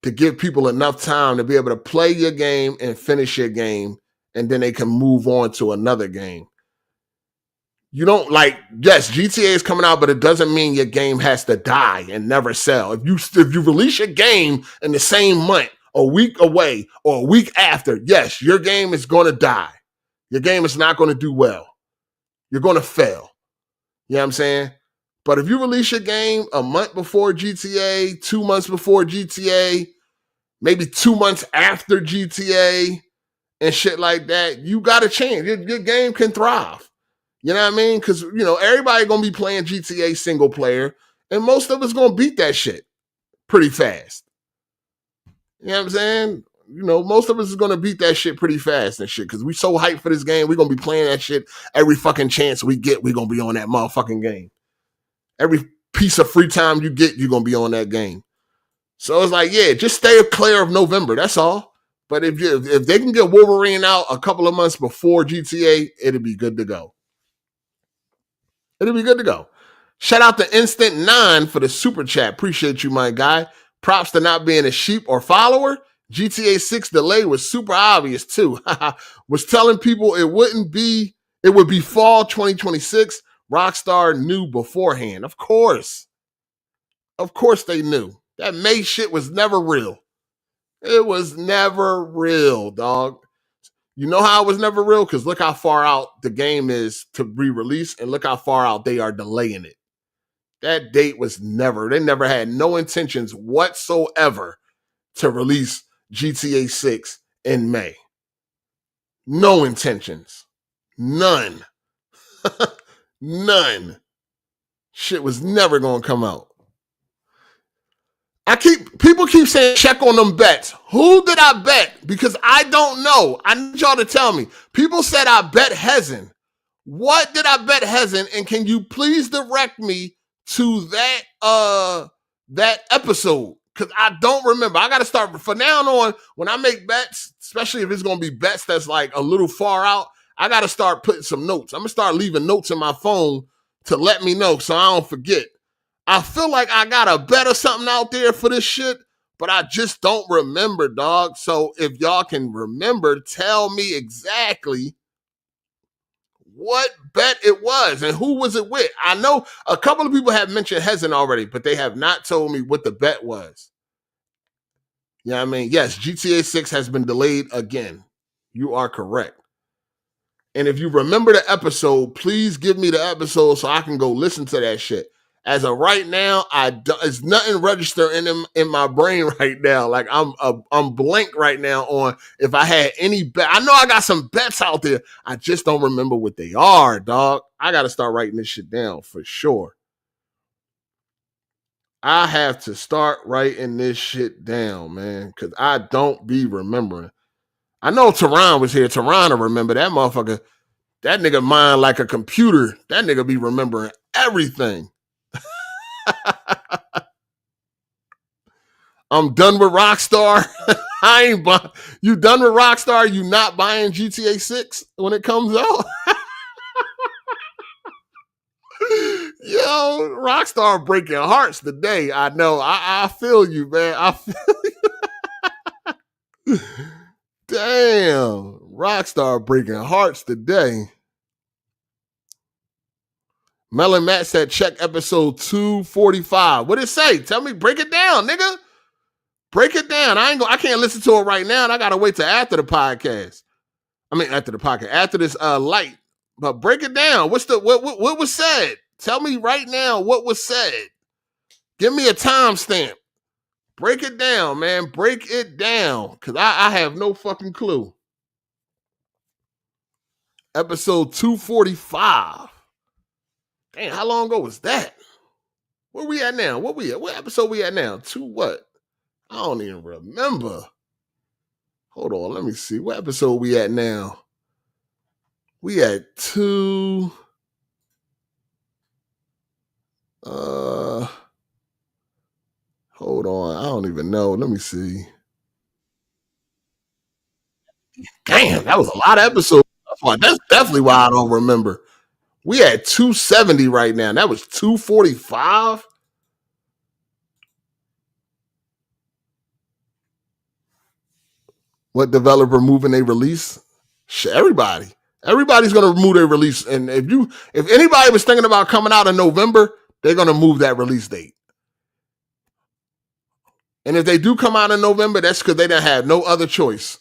to give people enough time to be able to play your game and finish your game, and then they can move on to another game. You don't yes, GTA is coming out, but it doesn't mean your game has to die and never sell. If you release your game in the same month, a week away, or a week after, yes, your game is going to die. Your game is not going to do well. You're going to fail. You know what I'm saying? But if you release your game a month before GTA, 2 months before GTA, maybe 2 months after GTA and shit like that, you got a chance. Your game can thrive. You know what I mean? Because, everybody going to be playing GTA single player, and most of us going to beat that shit pretty fast. You know what I'm saying? Most of us is going to beat that shit pretty fast and shit because we so hyped for this game. We're going to be playing that shit every fucking chance we get. We're going to be on that motherfucking game. Every piece of free time you get, you're going to be on that game. So it's like, yeah, just stay clear of November. That's all. But if they can get Wolverine out a couple of months before GTA, it'll be good to go. It'll be good to go. Shout out to Instant 9 for the super chat. Appreciate you, my guy. Props to not being a sheep or follower. GTA 6 delay was super obvious too. Was telling people it would be fall 2026. Rockstar knew beforehand. Of course they knew. That May shit was never real. It was never real, dog. You know how it was never real? Because look how far out the game is to re-release, and look how far out they are delaying it. That date was they never had no intentions whatsoever to release GTA 6 in May. No intentions. None. None. Shit was never going to come out. People keep saying check on them bets. Who did I bet? Because I don't know. I need y'all to tell me. People said I bet Hezen. What did I bet Hezen? And can you please direct me to that episode? Because I don't remember. I got to start from now on. When I make bets, especially if it's going to be bets that's like a little far out, I got to start putting some notes. I'm going to start leaving notes in my phone to let me know so I don't forget. I feel like I got a bet or something out there for this shit, but I just don't remember, dog. So if y'all can remember, tell me exactly what bet it was and who was it with. I know a couple of people have mentioned Hezen already, but they have not told me what the bet was. You know what I mean? Yes, GTA 6 has been delayed again. You are correct. And if you remember the episode, please give me the episode so I can go listen to that shit. As of right now, it's nothing registering in my brain right now. Like I'm blank right now on if I had any bet. I know I got some bets out there. I just don't remember what they are, dog. I got to start writing this shit down for sure. I have to start writing this shit down, man, because I don't be remembering. I know Tehran was here. Tehran will remember that motherfucker. That nigga mind like a computer. That nigga be remembering everything. I'm done with Rockstar. You done with Rockstar? You not buying GTA 6 when it comes out? Yo, Rockstar breaking hearts today. I know. I feel you, man. I feel you. Damn. Rockstar breaking hearts today. Melon Matt said check episode 245. What did it say? Tell me, break it down, nigga. Break it down. I can't listen to it right now, and I gotta wait till after the podcast. After this Lite. But break it down. What was said? Tell me right now what was said. Give me a timestamp. Break it down, man. Break it down. Cause I have no fucking clue. Episode 245. Damn, how long ago was that? Where we at now? What episode we at now? Two what? I don't even remember. Hold on, let me see. What episode we at now? We at 2. Hold on. I don't even know. Let me see. Damn, that was a lot of episodes. That's definitely why I don't remember. We at 270 right now. That was 245. What developer moving a release? Everybody. Everybody's gonna move their release. And if anybody was thinking about coming out in November, they're gonna move that release date. And if they do come out in November, that's because they didn't have no other choice.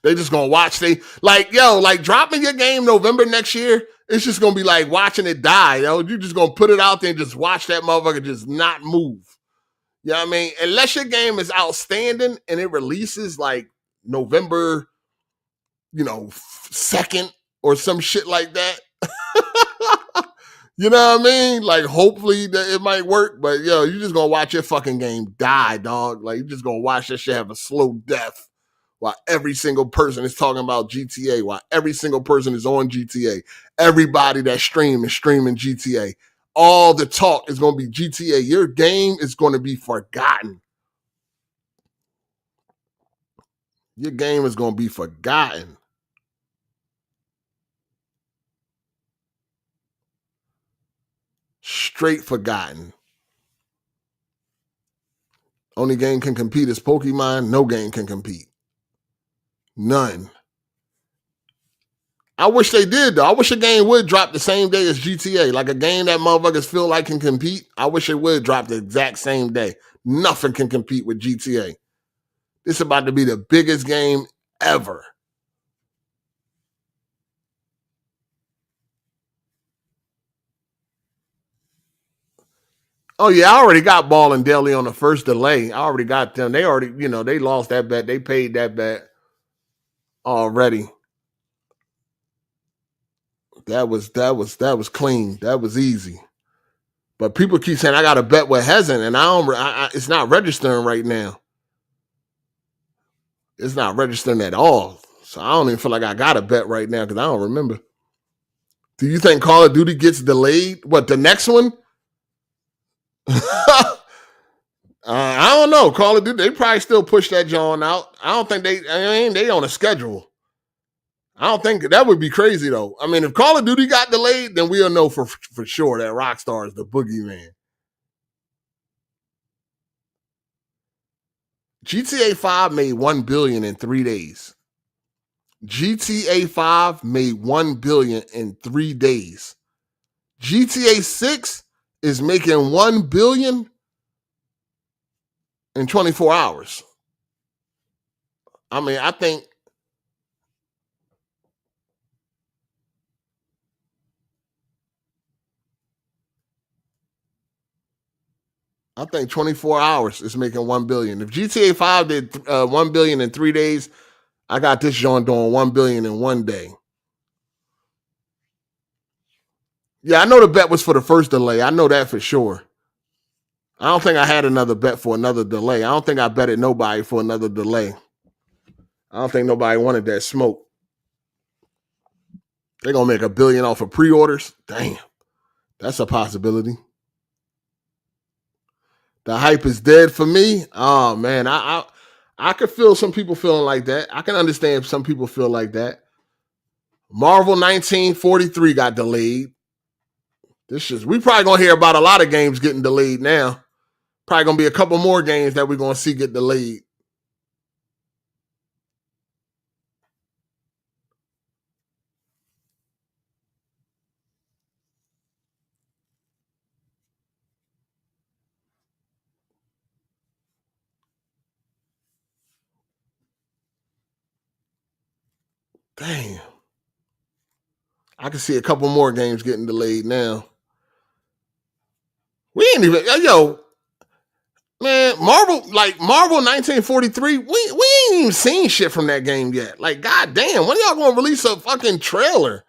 They just gonna watch. Dropping your game November next year, it's just gonna be like watching it die. You're just gonna put it out there and just watch that motherfucker just not move. You know what I mean? Unless your game is outstanding and it releases like November, 2nd or some shit like that. You know what I mean? Like, hopefully that it might work, but you're just gonna watch your fucking game die, dog. Like, you're just gonna watch that shit have a slow death while every single person is talking about GTA, while every single person is on GTA. Everybody that is streaming GTA. All the talk is gonna be GTA. Your game is gonna be forgotten. Your game is gonna be forgotten. Straight forgotten. Only game can compete is Pokemon. No game can compete. None. I wish they did, though. I wish a game would drop the same day as GTA. Like a game that motherfuckers feel like can compete. I wish it would drop the exact same day. Nothing can compete with GTA. This is about to be the biggest game ever. Oh, yeah, I already got Ball and Deli on the first delay. I already got them. They already, they lost that bet. They paid that bet already. That was clean. That was easy. But people keep saying I got a bet with Hezen, and it's not registering right now. It's not registering at all. So I don't even feel like I got a bet right now because I don't remember. Do you think Call of Duty gets delayed? What, the next one? I don't know. Call of Duty, they probably still push that John out. I don't think they on a schedule. I don't think that would be crazy though. I mean, if Call of Duty got delayed, then we'll know for sure that Rockstar is the boogeyman. GTA 5 made $1 billion in 3 days. GTA 5 made $1 billion in 3 days. GTA 6 is making $1 billion in 24 hours. I mean, I think I think 24 hours is making $1 billion. If GTA 5 did $1 billion in 3 days, I got this joint doing $1 billion in 1 day. Yeah, I know the bet was for the first delay. I know that for sure. I don't think I had another bet for another delay. I don't think I betted nobody for another delay. I don't think nobody wanted that smoke. They're going to make $1 billion off of pre-orders. Damn, that's a possibility. The hype is dead for me. Oh man, I could feel some people feeling like that. I can understand some people feel like that. Marvel 1943 got delayed. We probably gonna hear about a lot of games getting delayed now. Probably gonna be a couple more games that we're gonna see get delayed. Damn. I can see a couple more games getting delayed now. We ain't even man, Marvel 1943, we ain't even seen shit from that game yet. Like, goddamn, when y'all gonna release a fucking trailer?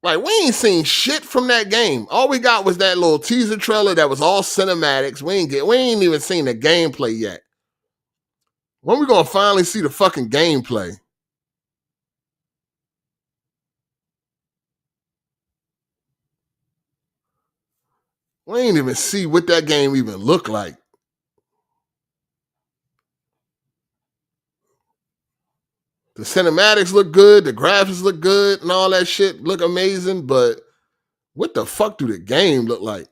Like, we ain't seen shit from that game. All we got was that little teaser trailer that was all cinematics. We ain't even seen the gameplay yet. When we gonna finally see the fucking gameplay? We ain't even see what that game even look like. The cinematics look good, the graphics look good, and all that shit look amazing, but what the fuck do the game look like?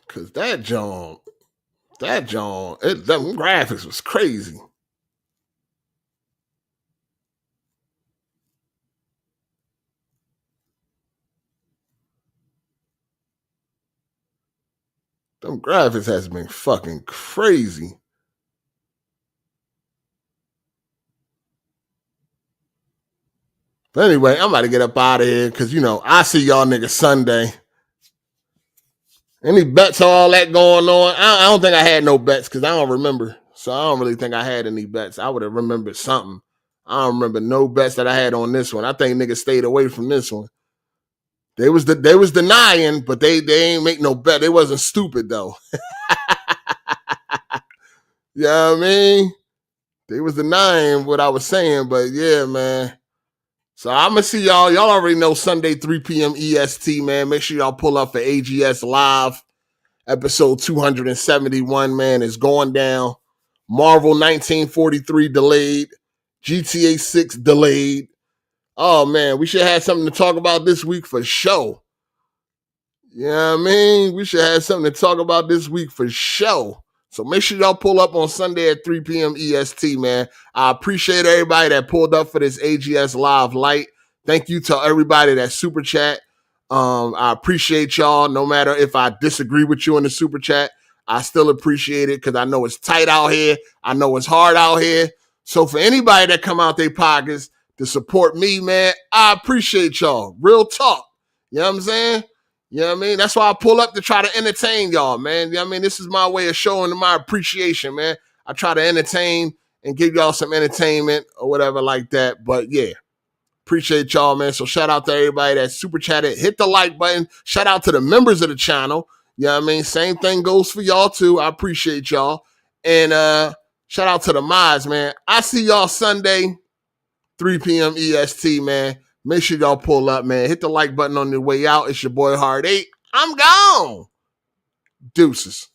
Cause that John, them graphics was crazy. Them graphics has been fucking crazy. But anyway, I'm about to get up out of here because I see y'all niggas Sunday. Any bets, all that going on? I don't think I had no bets because I don't remember. So I don't really think I had any bets. I would have remembered something. I don't remember no bets that I had on this one. I think niggas stayed away from this one. They was denying, but they ain't make no bet. They wasn't stupid though. You know what I mean? They was denying what I was saying, but yeah, man. So I'm gonna see y'all. Y'all already know Sunday 3 p.m. EST, man. Make sure y'all pull up for AGS Live. Episode 271, man, is going down. Marvel 1943 delayed. GTA 6 delayed. Oh, man, we should have something to talk about this week for sure. You know what I mean? We should have something to talk about this week for sure. So make sure y'all pull up on Sunday at 3 p.m. EST, man. I appreciate everybody that pulled up for this AGS Live Lite. Thank you to everybody that super chat. I appreciate y'all. No matter if I disagree with you in the super chat, I still appreciate it because I know it's tight out here. I know it's hard out here. So for anybody that come out their pockets to support me, man, I appreciate y'all. Real talk. You know what I'm saying? You know what I mean? That's why I pull up to try to entertain y'all, man. You know what I mean? This is my way of showing my appreciation, man. I try to entertain and give y'all some entertainment or whatever like that. But yeah, appreciate y'all, man. So shout out to everybody that super chatted. Hit the like button. Shout out to the members of the channel. You know what I mean? Same thing goes for y'all too. I appreciate y'all. And shout out to the mods, man. I see y'all Sunday, 3 p.m. EST, man. Make sure y'all pull up, man. Hit the like button on the way out. It's your boy Hard8. I'm gone. Deuces.